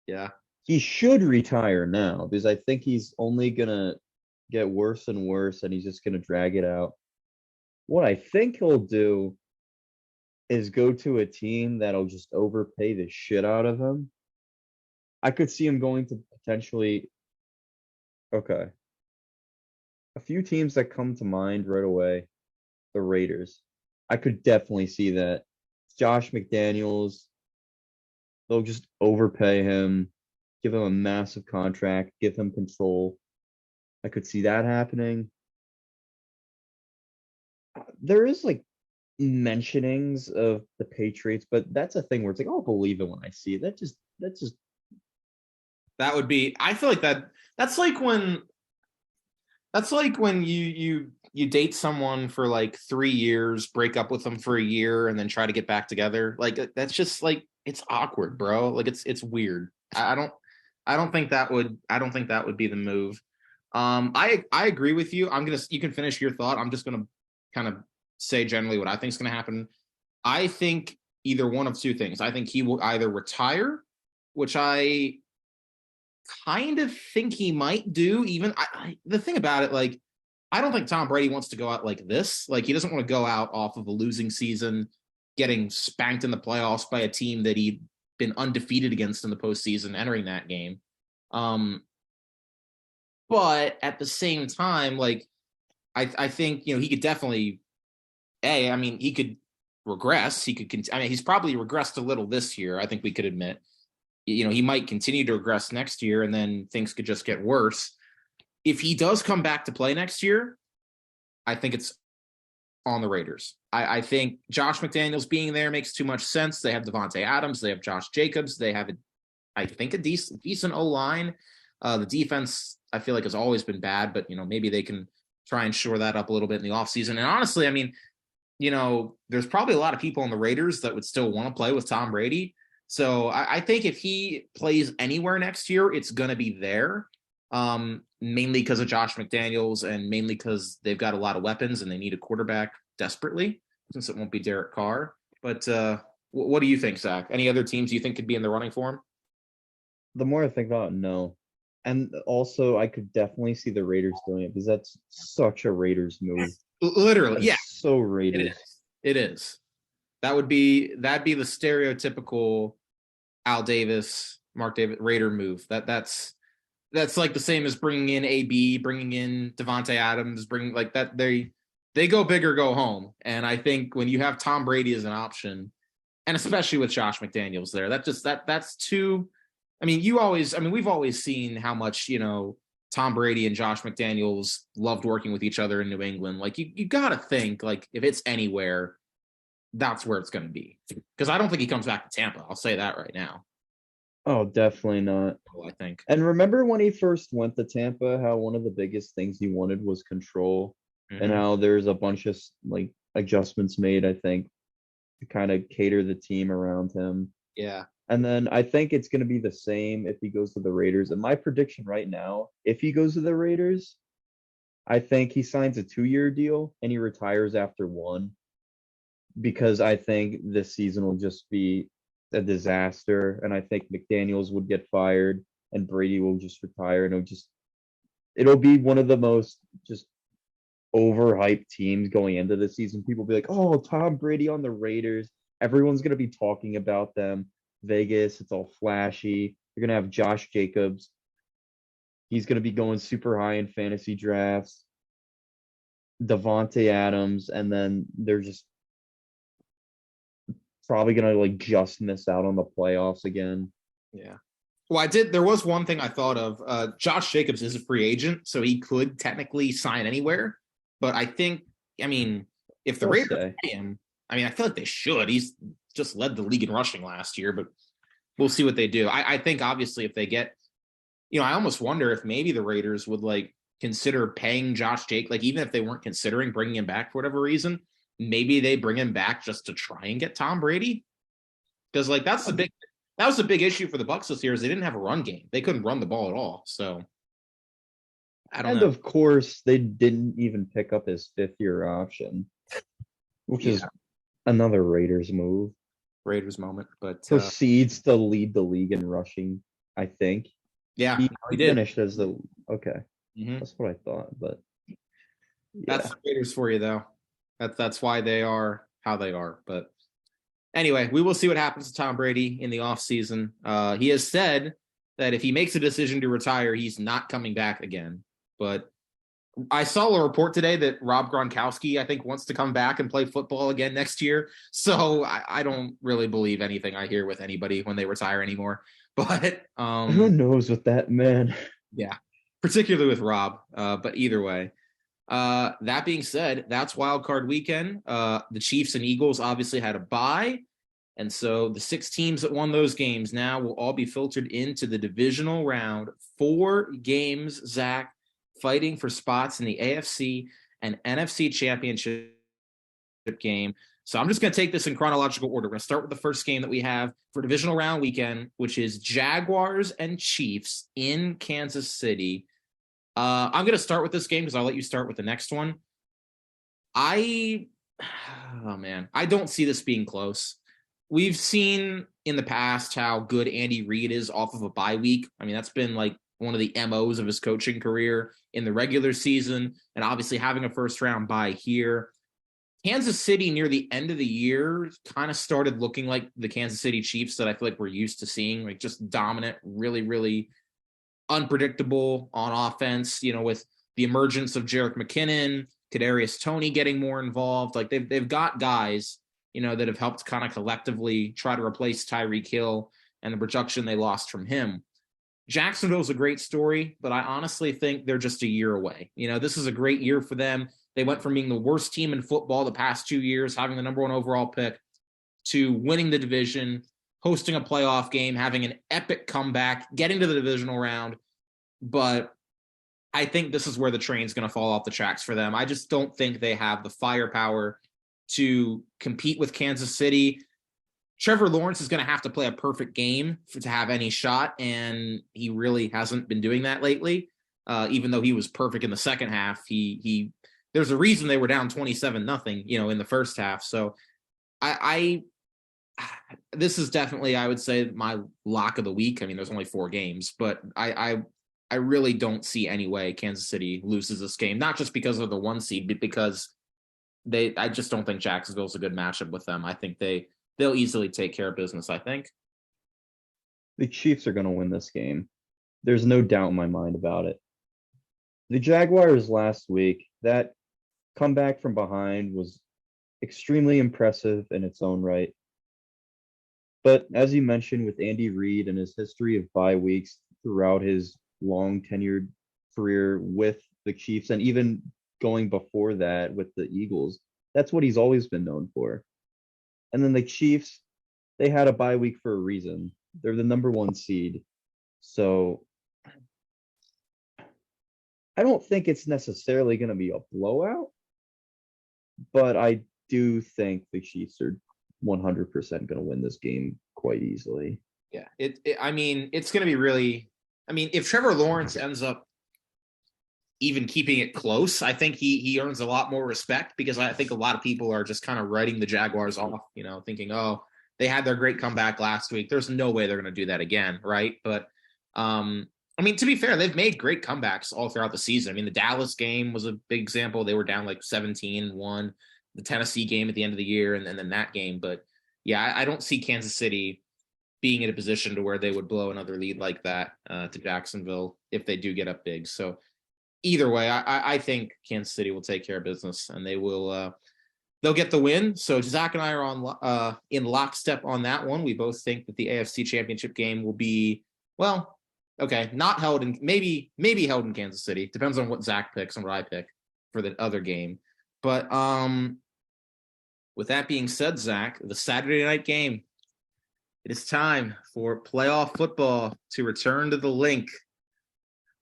Yeah. He should retire now because I think he's only going to get worse and worse, and he's just going to drag it out. What I think he'll do is go to a team that'll just overpay the shit out of him. I could see him going to potentially Okay. A few teams that come to mind right away, the Raiders. I could definitely see that. Josh McDaniels, they'll just overpay him, give him a massive contract, give him control. I could see that happening. There is like mentionings of the Patriots, but that's a thing where it's like, I'll believe it when I see it. That's just That would be. I feel like that's like when you date someone for like 3 years, break up with them for a year, and then try to get back together. Like that's just like it's awkward, bro. Like it's weird. I don't think that would be the move. I agree with you. You can finish your thought. I'm just gonna kind of say generally what I think is gonna happen. I think either one of two things. I think he will either retire, which I kind of think he might do. Even the thing about it, like, I don't think Tom Brady wants to go out like this. Like, he doesn't want to go out off of a losing season, getting spanked in the playoffs by a team that he'd been undefeated against in the postseason, entering that game. Um, but at the same time, like, I think he could definitely. I mean, he could regress. He could. I mean, he's probably regressed a little this year. I think we could admit. He might continue to regress next year, and then things could just get worse. If he does come back to play next year, I think it's on the Raiders. I think Josh McDaniels being there makes too much sense. They have Devontae Adams. They have Josh Jacobs. They have, I think, a decent O-line. The defense, I feel like, has always been bad, but, maybe they can try and shore that up a little bit in the offseason. And honestly, I mean, there's probably a lot of people on the Raiders that would still want to play with Tom Brady. So I think if he plays anywhere next year, it's going to be there, mainly because of Josh McDaniels and mainly because they've got a lot of weapons and they need a quarterback desperately, since it won't be Derek Carr. But what do you think, Zach? Any other teams you think could be in the running for him? the more I think about it, no. And also, I could definitely see the Raiders doing it because that's such a Raiders move. Literally, That's yeah, so it Raiders. is. It is. That'd be the stereotypical Al Davis, Mark Davis Raider move. That's like the same as bringing in AB, bringing in Devontae Adams, bringing like that. They go big or go home. And I think when you have Tom Brady as an option, and especially with Josh McDaniels there, that's too. I mean, we've always seen how much Tom Brady and Josh McDaniels loved working with each other in New England. Like you got to think like if it's anywhere, that's where it's going to be. Because I don't think he comes back to Tampa. I'll say that right now. Oh, definitely not. I think. And remember when he first went to Tampa, how one of the biggest things he wanted was control, and Mm-hmm. how there's a bunch of like adjustments made, I think, to kind of cater the team around him. Yeah. And then I think it's going to be the same if he goes to the Raiders. And my prediction right now, if he goes to the Raiders, I think he signs a 2-year deal and he retires after one, because I think this season will just be a disaster. And I think McDaniels would get fired and Brady will just retire, and it'll be one of the most just overhyped teams going into the season. People will be like, oh, Tom Brady on the Raiders. Everyone's gonna be talking about them. Vegas, it's all flashy. You're gonna have Josh Jacobs. He's gonna be going super high in fantasy drafts. Devontae Adams, and then they're just probably gonna like just miss out on the playoffs again. Yeah. Well, there was one thing I thought of. Josh Jacobs is a free agent, so he could technically sign anywhere. But I think, I mean, if the They'll Raiders say. pay him, I mean, I feel like they should. He's just led the league in rushing last year, but we'll see what they do. I think obviously if they get, I almost wonder if maybe the Raiders would like consider paying Josh Jake, like even if they weren't considering bringing him back for whatever reason, maybe they bring him back just to try and get Tom Brady. Because like that was a big issue for the Bucs this year is they didn't have a run game. They couldn't run the ball at all. So I don't And know. of course, they didn't even pick up his 5th-year option, which Yeah, is another Raiders move. Raiders moment, but Proceeds to lead the league in rushing, I think. yeah, He he did. finished as the okay. Mm-hmm. That's what I thought, but That's yeah. the Raiders for you, though. That's why they are how they are. But anyway, we will see what happens to Tom Brady in the offseason. He has said that if he makes a decision to retire, he's not coming back again. But I saw a report today that Rob Gronkowski, I think, wants to come back and play football again next year. So I don't really believe anything I hear with anybody when they retire anymore. But Who knows with that man? yeah, particularly with Rob. But either way, that being said, that's wild card weekend. The Chiefs and Eagles obviously had a bye. And so the 6 teams that won those games now will all be filtered into the divisional round. 4 games, Zach, fighting for spots in the AFC and NFC championship game. So I'm just going to take this in chronological order. We're going to start with the first game that we have for divisional round weekend, which is Jaguars and Chiefs in Kansas City. I'm going to start with this game because I'll let you start with the next one. I don't see this being close. We've seen in the past how good Andy Reid is off of a bye week. I mean, that's been like one of the MOs of his coaching career in the regular season, and obviously having a first round bye here. Kansas City near the end of the year kind of started looking like the Kansas City Chiefs that I feel like we're used to seeing, like just dominant, really, really unpredictable on offense, with the emergence of Jerick McKinnon, Kadarius Toney getting more involved. Like they've got guys, that have helped kind of collectively try to replace Tyreek Hill and the production they lost from him. Jacksonville's a great story, but I honestly think they're just a year away. This is a great year for them. They went from being the worst team in football the past 2 years, having the number 1 overall pick, to winning the division, hosting a playoff game, having an epic comeback, getting to the divisional round. But I think this is where the train's going to fall off the tracks for them. I just don't think they have the firepower to compete with Kansas City. Trevor Lawrence is going to have to play a perfect game to have any shot, and he really hasn't been doing that lately. Even though he was perfect in the second half, he there's a reason they were down 27-0, in the first half. So this is definitely, I would say, my lock of the week. I mean, there's only 4 games, but I really don't see any way Kansas City loses this game, not just because of the 1 seed, but because I just don't think Jacksonville's a good matchup with them. I think they'll easily take care of business, I think. The Chiefs are going to win this game. There's no doubt in my mind about it. The Jaguars last week, that comeback from behind was extremely impressive in its own right. But as you mentioned, with Andy Reid and his history of bye weeks throughout his long tenured career with the Chiefs, and even going before that with the Eagles, that's what he's always been known for. And then the Chiefs, they had a bye week for a reason. They're the number 1 seed. So I don't think it's necessarily going to be a blowout, but I do think the Chiefs are 100% going to win this game quite easily. Yeah, I mean, it's going to be really. I mean, if Trevor Lawrence ends up even keeping it close, I think he earns a lot more respect, because I think a lot of people are just kind of writing the Jaguars off, thinking, oh, they had their great comeback last week. There's no way they're going to do that again, right? But I mean, to be fair, they've made great comebacks all throughout the season. I mean, the Dallas game was a big example. They were down like 17-1. The Tennessee game at the end of the year, and then that game. But yeah, I don't see Kansas City being in a position to where they would blow another lead like that to Jacksonville if they do get up big. So either way, I think Kansas City will take care of business, and they'll get the win. So Zach and I are on in lockstep on that one. We both think that the AFC Championship game will be, well, okay, not held in, maybe held in Kansas City. Depends on what Zach picks and what I pick for the other game. But with that being said, Zach, the Saturday night game, it is time for playoff football to return to the link.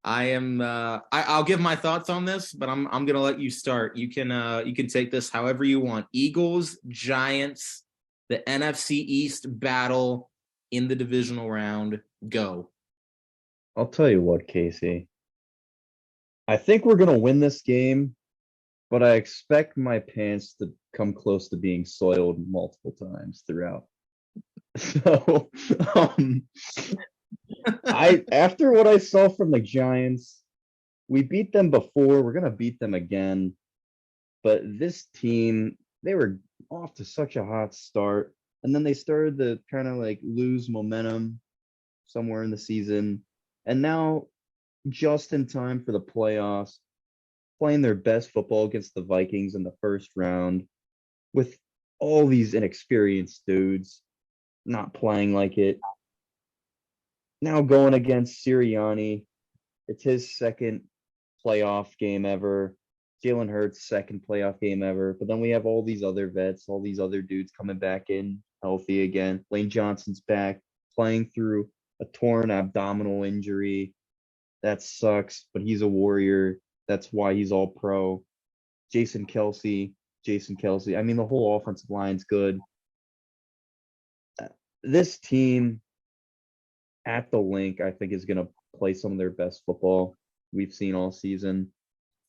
I'll give my thoughts on this, but I'm going to let you start. You can take this however you want. Eagles, Giants, the NFC East battle in the divisional round. Go. I'll tell you what, Casey. I think we're going to win this game, but I expect my pants to come close to being soiled multiple times throughout. So, after what I saw from the Giants, we beat them before. We're gonna beat them again. But this team, they were off to such a hot start, and then they started to kind of like lose momentum. somewhere in the season. And now, just in time for the playoffs, playing their best football against the Vikings in the first round with all these inexperienced dudes not playing like it. Now going against Sirianni, it's his second playoff game ever. Jalen Hurts' second playoff game ever. But then we have all these other vets, all these other dudes coming back in healthy again. Lane Johnson's back, playing through a torn abdominal injury. That sucks, but he's a warrior. That's why he's all pro. Jason Kelsey. I mean, the whole offensive line's good. This team at the link, I think, is going to play some of their best football we've seen all season.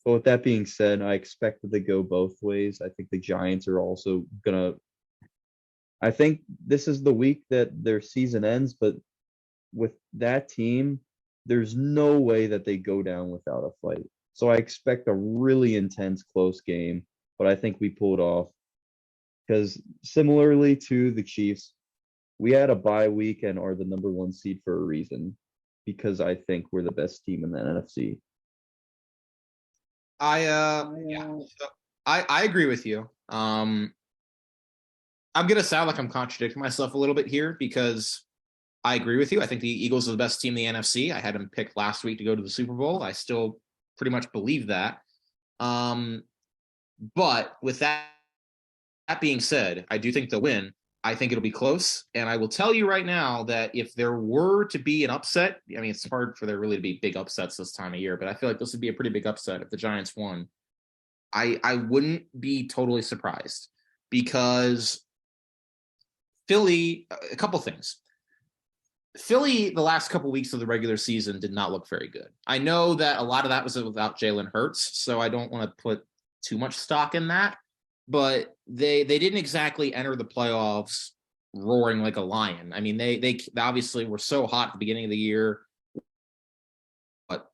But with that being said, I expect it to go both ways. I think the Giants are also going to. I think this is the week that their season ends, but with that team, there's no way that they go down without a fight. So I expect a really intense, close game, but I think we pulled off because similarly to the Chiefs, we had a bye week and are the number one seed for a reason because I think we're the best team in the NFC. I agree with you. I'm gonna sound like I'm contradicting myself a little bit here because I agree with you. I think the Eagles are the best team in the NFC. I had them picked last week to go to the Super Bowl. I still pretty much believe that. But with that being said, I do think they'll win. I think it'll be close. And I will tell you right now that if there were to be an upset, I mean, it's hard for there really to be big upsets this time of year, but I feel like this would be a pretty big upset if the Giants won. I wouldn't be totally surprised because Philly, a couple things. Philly, the last couple weeks of the regular season did not look very good. I know that a lot of that was without Jalen Hurts, so I don't want to put too much stock in that. But they didn't exactly enter the playoffs roaring like a lion. I mean, they obviously were so hot at the beginning of the year. What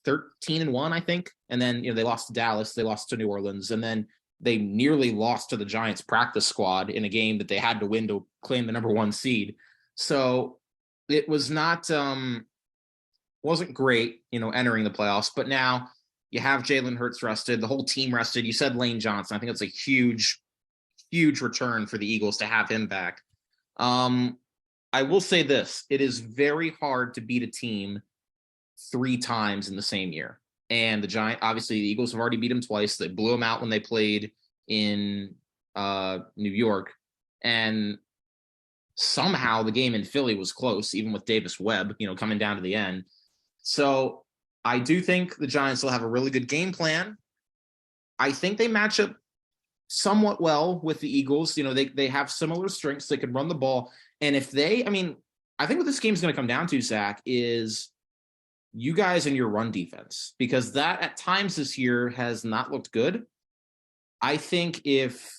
13-1, I think, and then they lost to Dallas, they lost to New Orleans, and then they nearly lost to the Giants practice squad in a game that they had to win to claim the number one seed. So it was not wasn't great, entering the playoffs. But now you have Jalen Hurts rested, the whole team rested. You said Lane Johnson. I think it's a huge, huge return for the Eagles to have him back. I will say this: it is very hard to beat a team 3 times in the same year. And obviously the Eagles have already beat them twice. They blew them out when they played in New York. And somehow the game in Philly was close, even with Davis Webb, coming down to the end. So I do think the Giants will have a really good game plan. I think they match up somewhat well with the Eagles. They have similar strengths. They can run the ball. And I think what this game is going to come down to, Zach, is you guys and your run defense, because that at times this year has not looked good. I think if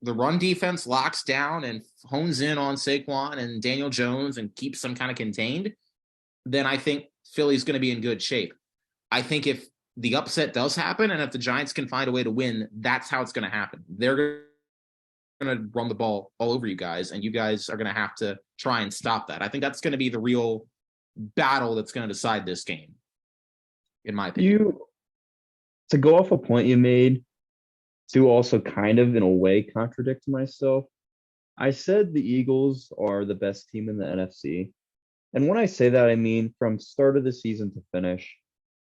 the run defense locks down and hones in on Saquon and Daniel Jones and keeps them kind of contained, then I think Philly's going to be in good shape. I think if the upset does happen and if the Giants can find a way to win, that's how it's going to happen. They're going to run the ball all over you guys, and you guys are going to have to try and stop that. I think that's going to be the real battle that's going to decide this game, in my opinion. To go off a point you made, to also kind of in a way contradict myself, I said the Eagles are the best team in the NFC. And when I say that, I mean from start of the season to finish.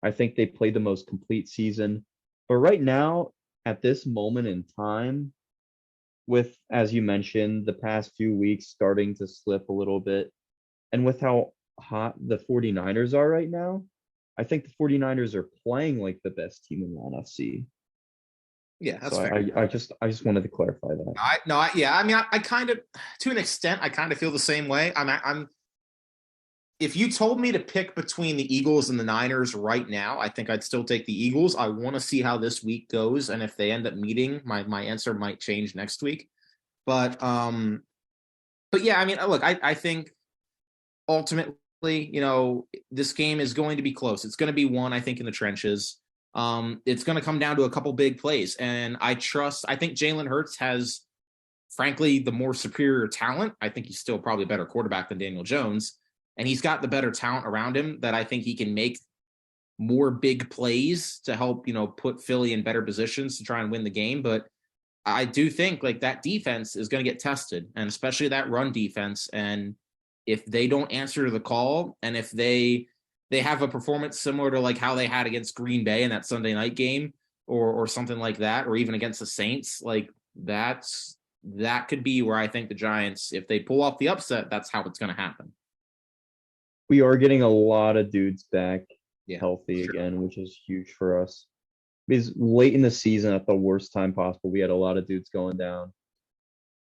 I think they played the most complete season. But right now, at this moment in time, with, as you mentioned, the past few weeks starting to slip a little bit, and with how hot the 49ers are right now, I think the 49ers are playing like the best team in the NFC. Yeah, that's so fair. I just wanted to clarify that. I kind of, to an extent, I kind of feel the same way. I'm if you told me to pick between the Eagles and the Niners right now, I think I'd still take the Eagles. I want to see how this week goes, and if they end up meeting, my answer might change next week. But yeah, I mean, look, I think ultimately, this game is going to be close. It's going to be won, I think, in the trenches. It's going to come down to a couple big plays, and I think Jalen Hurts has, frankly, the more superior talent. I think he's still probably a better quarterback than Daniel Jones. and he's got the better talent around him that I think he can make more big plays to help, put Philly in better positions to try and win the game. But I do think like that defense is going to get tested, and especially that run defense. And if they don't answer the call, and if they have a performance similar to like how they had against Green Bay in that Sunday night game, or something like that, or even against the Saints, like that could be where I think the Giants, if they pull off the upset, that's how it's going to happen. We are getting a lot of dudes back healthy sure. again, which is huge for us. Because late in the season, at the worst time possible, we had a lot of dudes going down.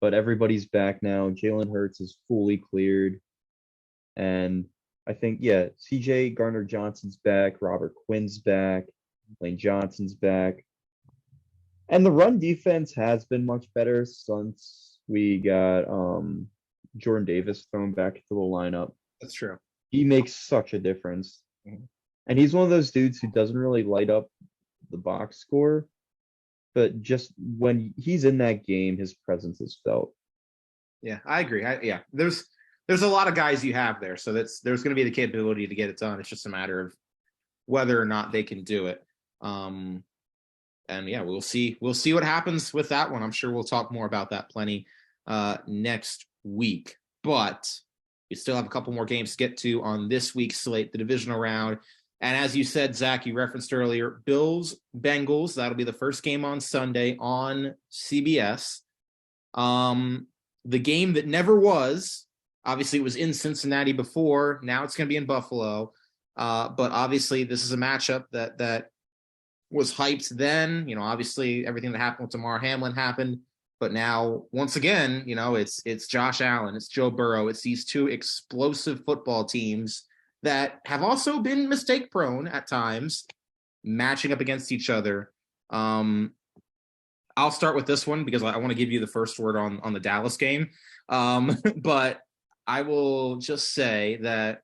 But everybody's back now. Jalen Hurts is fully cleared. And I think, CJ Gardner-Johnson's back. Robert Quinn's back. Lane Johnson's back. And the run defense has been much better since we got Jordan Davis thrown back into the lineup. That's true. He makes such a difference. Mm-hmm. And he's one of those dudes who doesn't really light up the box score, but just when he's in that game, his presence is felt. Yeah, I agree. There's a lot of guys you have there, so there's going to be the capability to get it done. It's just a matter of whether or not they can do it. And we'll see what happens with that one. I'm sure we'll talk more about that plenty next week. But we still have a couple more games to get to on this week's slate, the divisional round. And as you said, Zach, you referenced earlier, Bills, Bengals. That'll be the first game on Sunday on CBS. The game that never was. Obviously, it was in Cincinnati before. Now it's going to be in Buffalo. But obviously, this is a matchup that was hyped then. Obviously, everything that happened with Damar Hamlin happened. But now, once again, it's Josh Allen, it's Joe Burrow, it's these two explosive football teams that have also been mistake prone at times, matching up against each other. I'll start with this one because I want to give you the first word on the Dallas game. But I will just say that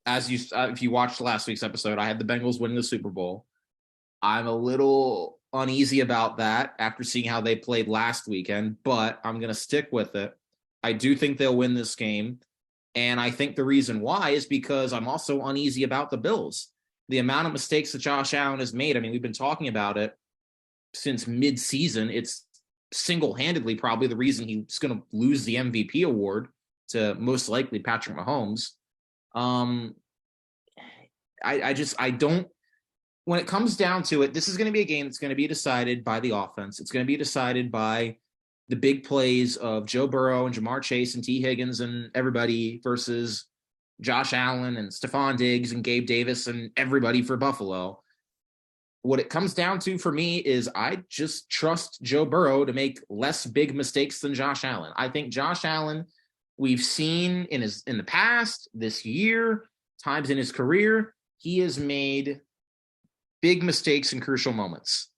if you watched last week's episode, I had the Bengals winning the Super Bowl. I'm a little uneasy about that after seeing how they played last weekend, but I'm going to stick with it. I do think they'll win this game. And I think the reason why is because I'm also uneasy about the Bills. The amount of mistakes that Josh Allen has made, I mean, we've been talking about it since mid-season. It's single-handedly probably the reason he's going to lose the MVP award to most likely Patrick Mahomes. I don't, when it comes down to it, this is going to be a game that's going to be decided by the offense. It's going to be decided by the big plays of Joe Burrow and Jamar Chase and T. Higgins and everybody versus Josh Allen and Stephon Diggs and Gabe Davis and everybody for Buffalo. What it comes down to for me is I just trust Joe Burrow to make less big mistakes than Josh Allen. I think Josh Allen, we've seen in the past, this year, times in his career, he has made big mistakes in crucial moments.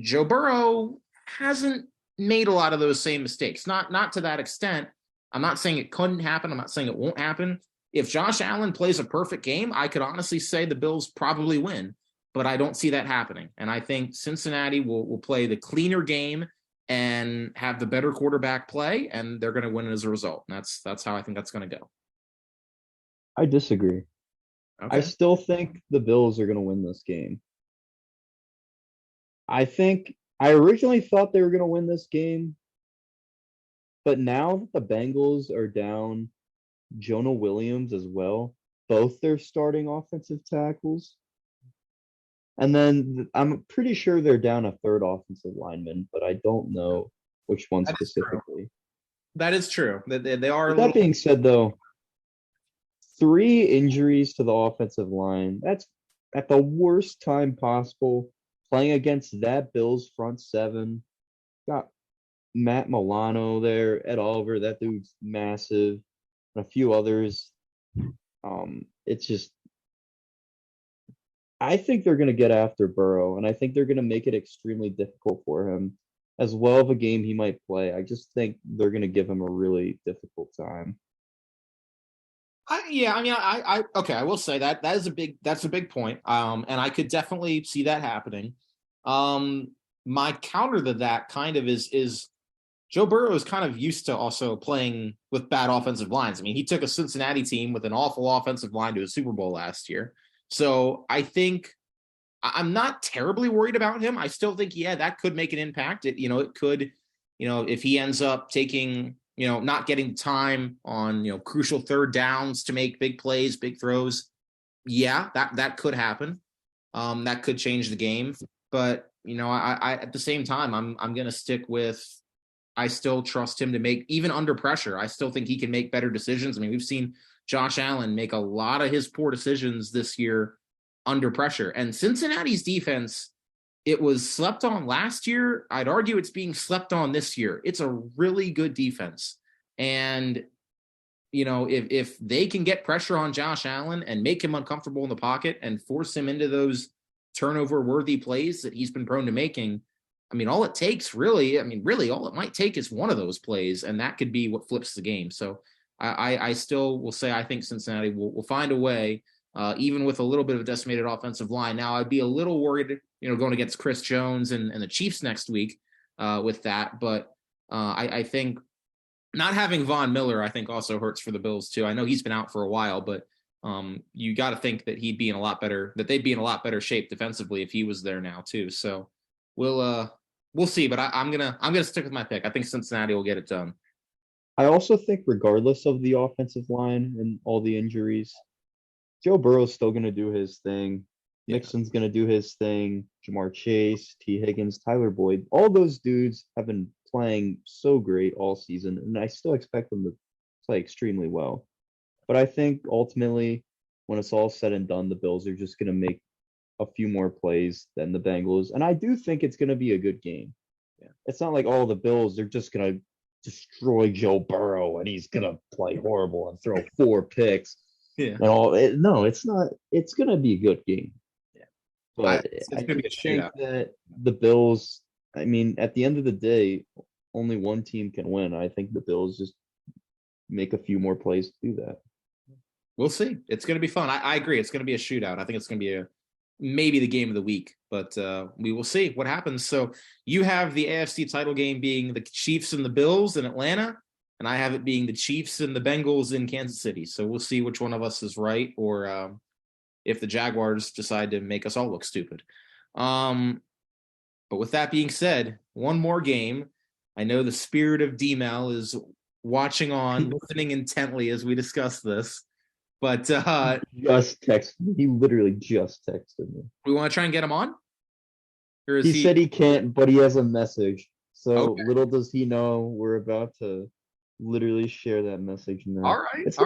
Joe Burrow hasn't made a lot of those same mistakes. Not to that extent. I'm not saying it couldn't happen. I'm not saying it won't happen. If Josh Allen plays a perfect game, I could honestly say the Bills probably win, but I don't see that happening. And I think Cincinnati will play the cleaner game and have the better quarterback play, and they're going to win as a result. And that's how I think that's going to go. I disagree. Okay. I still think the Bills are going to win this game. I originally thought they were going to win this game, but now that the Bengals are down Jonah Williams as well, both their starting offensive tackles, and then I'm pretty sure they're down a third offensive lineman, but I don't know which one specifically. That is true. They are. That being said, though, 3 injuries to the offensive line. That's at the worst time possible. Playing against that Bills front 7. Got Matt Milano there, Ed Oliver, that dude's massive, and a few others. It's just, I think they're going to get after Burrow, and I think they're going to make it extremely difficult for him. As well of a game he might play, I just think they're going to give him a really difficult time. I will say that's a big point. And I could definitely see that happening. My counter to that kind of is Joe Burrow is kind of used to also playing with bad offensive lines. I mean, he took a Cincinnati team with an awful offensive line to a Super Bowl last year. So I think I'm not terribly worried about him. I still think, yeah, that could make an impact. It could, if he ends up taking, not getting time on, crucial third downs to make big plays, big throws. Yeah, that could happen. That could change the game. But, I at the same time, I'm going to stick with, I still trust him to make, even under pressure, I still think he can make better decisions. I mean, we've seen Josh Allen make a lot of his poor decisions this year under pressure. And Cincinnati's defense, it was slept on last year. I'd argue it's being slept on this year. It's a really good defense. And, if they can get pressure on Josh Allen and make him uncomfortable in the pocket and force him into those turnover-worthy plays that he's been prone to making, I mean, all it takes all it might take is one of those plays, and that could be what flips the game. So I still will say I think Cincinnati will find a way, even with a little bit of a decimated offensive line. Now, I'd be a little worried, going against Chris Jones and the Chiefs next week with that. But I think not having Von Miller, I think, also hurts for the Bills, too. I know he's been out for a while, but you got to think that they'd be in a lot better shape defensively if he was there now, too. So we'll see. But I'm gonna stick with my pick. I think Cincinnati will get it done. I also think regardless of the offensive line and all the injuries, Joe Burrow's still going to do his thing. Yeah. Nixon's going to do his thing. Jamar Chase, T. Higgins, Tyler Boyd, all those dudes have been playing so great all season, and I still expect them to play extremely well. But I think ultimately, when it's all said and done, the Bills are just going to make a few more plays than the Bengals, and I do think it's going to be a good game. Yeah. It's not like all the Bills are just going to destroy Joe Burrow and he's going to play horrible and throw 4 picks. Yeah. No, it's not. It's going to be a good game. Yeah. But It's I going to be a think shootout. that the Bills, I mean, at the end of the day, only one team can win. I think the Bills just make a few more plays to do that. We'll see. It's going to be fun. I agree. It's going to be a shootout. I think it's going to be maybe the game of the week, but we will see what happens. So you have the AFC title game being the Chiefs and the Bills in Atlanta, and I have it being the Chiefs and the Bengals in Kansas City. So we'll see which one of us is right, or if the Jaguars decide to make us all look stupid. But with that being said, one more game. I know the spirit of D-Mel is watching on, listening intently as we discuss this. But just texted me. He literally just texted me. We want to try and get him on? Or is he said he can't, but he has a message. So okay. Little does he know we're about to literally share that message now. All right. It's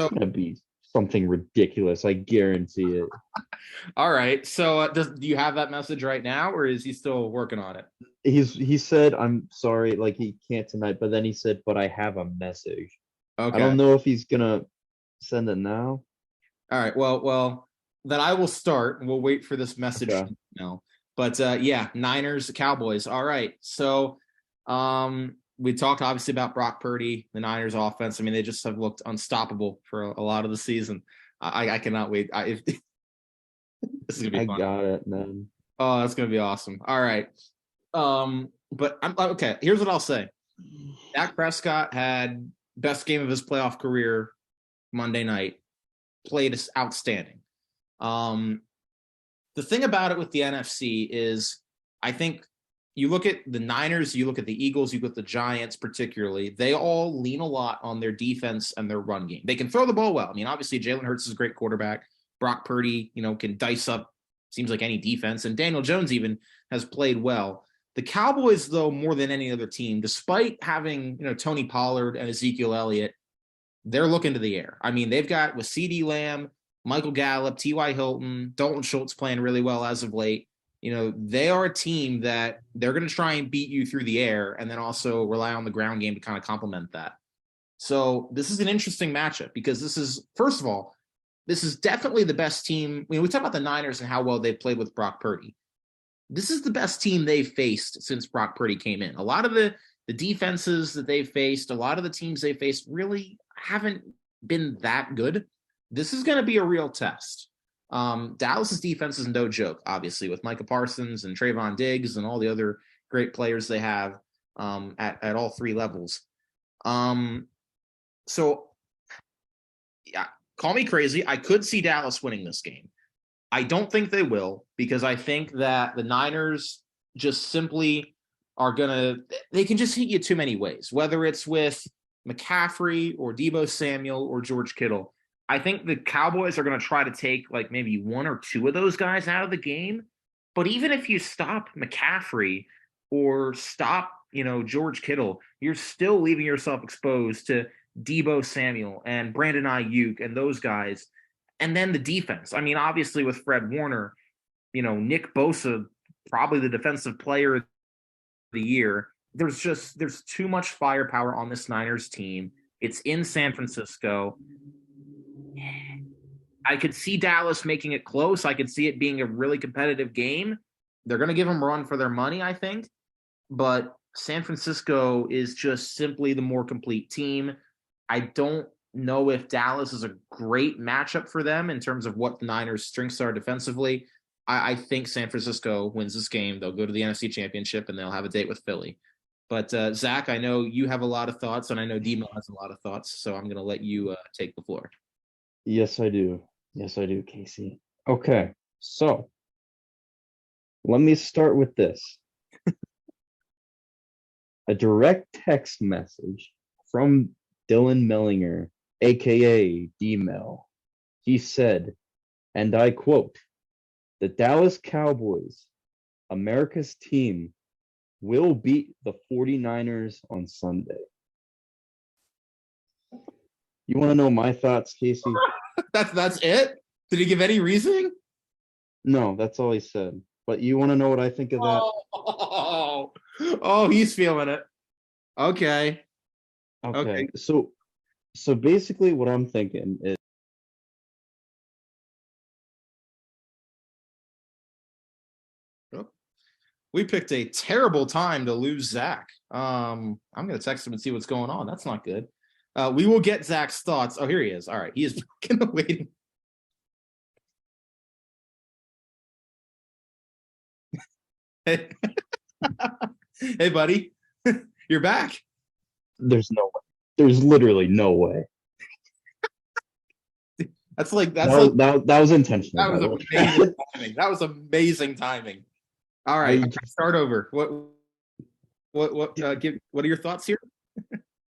gonna be something ridiculous. I guarantee it. All right. So do you have that message right now, or is he still working on it? He said, I'm sorry, like he can't tonight, but then he said, but I have a message. Okay. I don't know if he's gonna send it now. All right. Well, then I will start, and we'll wait for this message now. But yeah, Niners, Cowboys. All right. So we talked obviously about Brock Purdy, the Niners offense. I mean, they just have looked unstoppable for a lot of the season. I cannot wait. This is gonna be fun. I got it, man. Oh, that's gonna be awesome. All right. But I'm okay. Here's what I'll say. Dak Prescott had best game of his playoff career Monday night. Played outstanding. The thing about it with the NFC is, I think you look at the Niners, you look at the Eagles, you look at the Giants particularly, they all lean a lot on their defense and their run game. They can throw the ball well. I mean, obviously Jalen Hurts is a great quarterback. Brock Purdy, can dice up, seems like any defense. And Daniel Jones even has played well. The Cowboys, though, more than any other team, despite having, Tony Pollard and Ezekiel Elliott, they're looking to the air. I mean, they've got with CeeDee Lamb, Michael Gallup, T.Y. Hilton, Dalton Schultz playing really well as of late. They are a team that they're going to try and beat you through the air and then also rely on the ground game to kind of complement that. So this is an interesting matchup because this is, first of all, this is definitely the best team. We talk about the Niners and how well they've played with Brock Purdy. This is the best team they've faced since Brock Purdy came in. A lot of the defenses that they've faced, a lot of the teams they faced really haven't been that good. This is going to be a real test. Dallas's defense is no joke, obviously, with Micah Parsons and Trayvon Diggs and all the other great players they have. at all three levels. So yeah, call me crazy. I could see Dallas winning this game. I don't think they will, because I think that the Niners just simply they can just hit you too many ways, whether it's with McCaffrey or Deebo Samuel or George Kittle. I think the Cowboys are going to try to take like maybe one or two of those guys out of the game. But even if you stop McCaffrey or stop, George Kittle, you're still leaving yourself exposed to Deebo Samuel and Brandon Ayuk and those guys. And then the defense. I mean, obviously with Fred Warner, Nick Bosa, probably the defensive player of the year. There's too much firepower on this Niners team. It's in San Francisco. I could see Dallas making it close. I could see it being a really competitive game. They're going to give them a run for their money, I think. But San Francisco is just simply the more complete team. I don't know if Dallas is a great matchup for them in terms of what the Niners' strengths are defensively. I think San Francisco wins this game. They'll go to the NFC Championship, and they'll have a date with Philly. But, Zach, I know you have a lot of thoughts, and I know Demo has a lot of thoughts, so I'm going to let you take the floor. Yes, I do. Yes, I do, Casey. Okay, so let me start with this. A direct text message from Dylan Mellinger, aka D-Mel. He said, and I quote, "The Dallas Cowboys, America's team, will beat the 49ers on Sunday." You want to know my thoughts, Casey? That's it? Did he give any reasoning? No, that's all he said. But you want to know what I think of that? Oh, he's feeling it. Okay. Okay. So basically what I'm thinking is we picked a terrible time to lose Zach. I'm going to text him and see what's going on. That's not good. We will get Zach's thoughts. Oh, here he is. All right. He is waiting. Hey, hey, buddy. You're back. there's no way. There's literally no way. That was intentional. That was amazing timing. That was amazing timing. All right, start over. What are your thoughts here?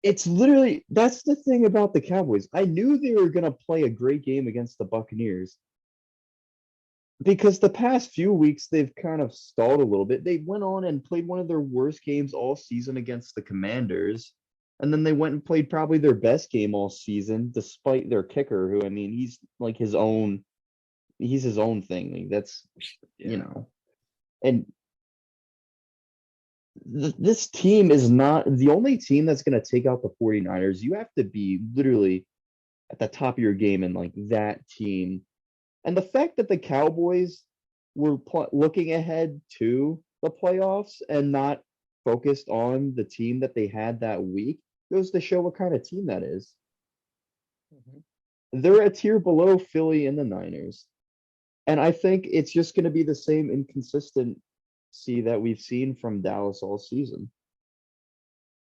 It's literally, that's the thing about the Cowboys. I knew they were going to play a great game against the Buccaneers because the past few weeks they've kind of stalled a little bit. They went on and played one of their worst games all season against the Commanders. And then they went and played probably their best game all season, despite their kicker, who, I mean, he's his own thing. That's, and this team is not the only team that's going to take out the 49ers. You have to be literally at the top of your game and like that team. And the fact that the Cowboys were looking ahead to the playoffs and not focused on the team that they had that week goes to show what kind of team that is. Mm-hmm. They're a tier below Philly and the Niners. And I think it's just going to be the same inconsistency that we've seen from Dallas all season.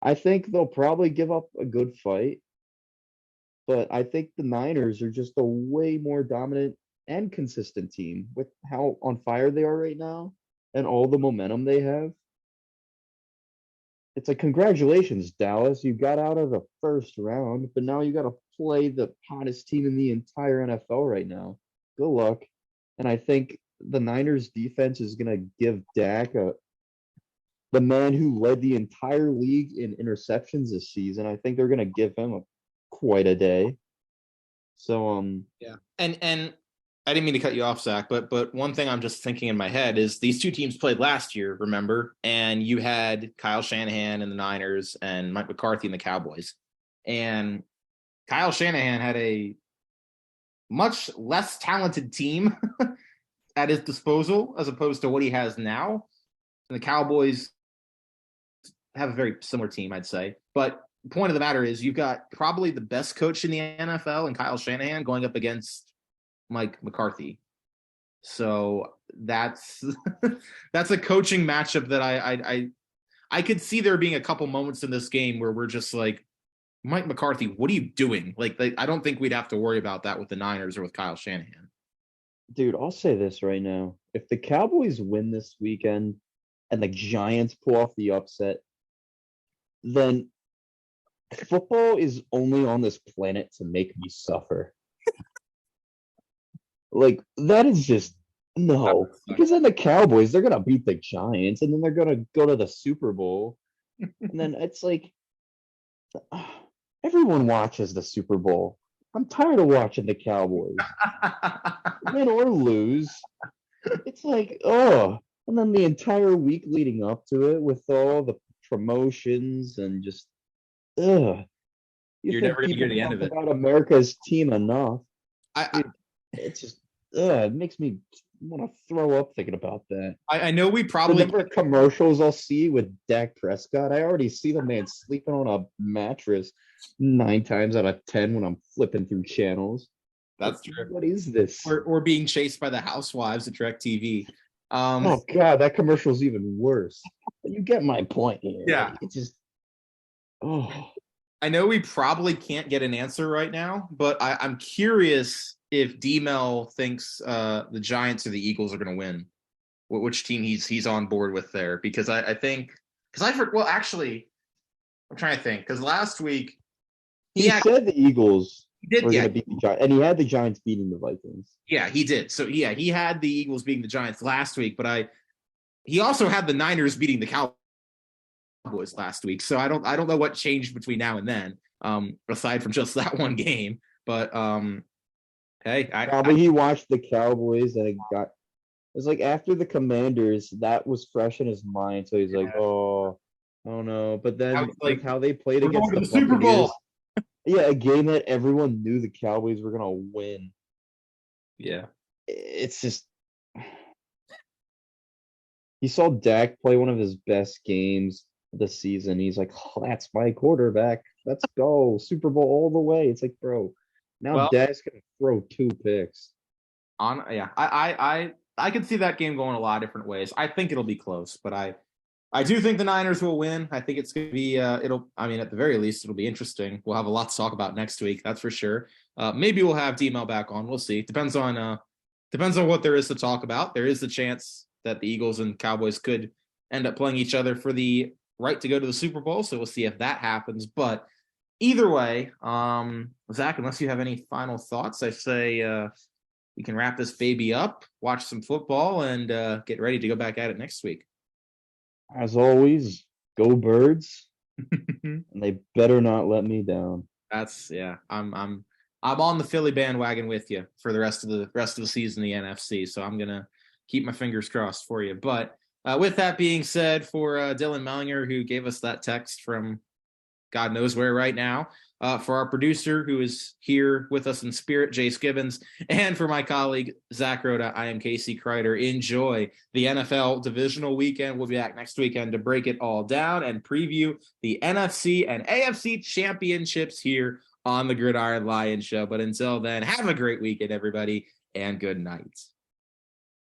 I think they'll probably give up a good fight, but I think the Niners are just a way more dominant and consistent team with how on fire they are right now and all the momentum they have. It's like, congratulations, Dallas. You got out of the first round, but now you got to play the hottest team in the entire NFL right now. Good luck. And I think the Niners defense is going to give Dak, the man who led the entire league in interceptions this season, I think they're going to give him quite a day. So, yeah. And I didn't mean to cut you off, Zach, but one thing I'm just thinking in my head is these two teams played last year, remember? And you had Kyle Shanahan and the Niners and Mike McCarthy and the Cowboys. And Kyle Shanahan had a much less talented team at his disposal as opposed to what he has now. And the Cowboys have a very similar team, I'd say. But the point of the matter is you've got probably the best coach in the NFL and Kyle Shanahan going up against Mike McCarthy. So that's a coaching matchup that I could see there being a couple moments in this game where we're just like, Mike McCarthy, what are you doing? Like I don't think we'd have to worry about that with the Niners or with Kyle Shanahan. Dude, I'll say this right now. If the Cowboys win this weekend and the Giants pull off the upset, then football is only on this planet to make me suffer. Like, that is just no. Because then the Cowboys, they're gonna beat the Giants and then they're gonna go to the Super Bowl. And then it's like everyone watches the Super Bowl. I'm tired of watching the Cowboys. Win or lose. It's like, oh. And then the entire week leading up to it with all the promotions and just ugh. You're never gonna hear the end of it. About America's team enough. I It's just it makes me want to throw up thinking about that. I know we probably the number of commercials I'll see with Dak Prescott. I already see the man sleeping on a mattress 9 times out of 10 when I'm flipping through channels. That's true. What is this? Or being chased by the housewives at DirecTV. Oh God, that commercial's even worse. But you get my point here. Yeah, it just. Oh. I know we probably can't get an answer right now, but I'm curious if D-Mel thinks the Giants or the Eagles are going to win. Which team he's on board with there? Because I think actually, I'm trying to think because last week he said the Eagles were going to beat the Giants, and he had the Giants beating the Vikings. Yeah, he did. So yeah, he had the Eagles beating the Giants last week, but he also had the Niners beating the Cowboys last week. So I don't know what changed between now and then, aside from just that one game. But hey, probably he watched the Cowboys and it was like after the Commanders, that was fresh in his mind. So he's like, oh no. But then like how they played against the Super Bowl. Yeah, a game that everyone knew the Cowboys were gonna win. Yeah. It's just he saw Dak play one of his best games of the season. He's like, oh, that's my quarterback. Let's go. Super Bowl all the way. It's like, bro, now Dak's gonna throw 2 picks. I could see that game going a lot of different ways. I think it'll be close, but I do think the Niners will win. I think it's going to be at the very least, it'll be interesting. We'll have a lot to talk about next week. That's for sure. Maybe we'll have D-Mel back on. We'll see. Depends on what there is to talk about. There is the chance that the Eagles and Cowboys could end up playing each other for the right to go to the Super Bowl. So we'll see if that happens. But either way, Zach, unless you have any final thoughts, I say we can wrap this baby up, watch some football, and get ready to go back at it next week. As always, go Birds, and they better not let me down. I'm on the Philly bandwagon with you for the rest of the season, the NFC. So I'm gonna keep my fingers crossed for you. But with that being said, for Dylan Mellinger, who gave us that text from God knows where right now, for our producer who is here with us in spirit, Jace Gibbons, and for my colleague, Zach Rhoda, I am Casey Kreider. Enjoy the NFL divisional weekend. We'll be back next weekend to break it all down and preview the NFC and AFC championships here on the Gridiron Lion Show. But until then, have a great weekend, everybody, and good night.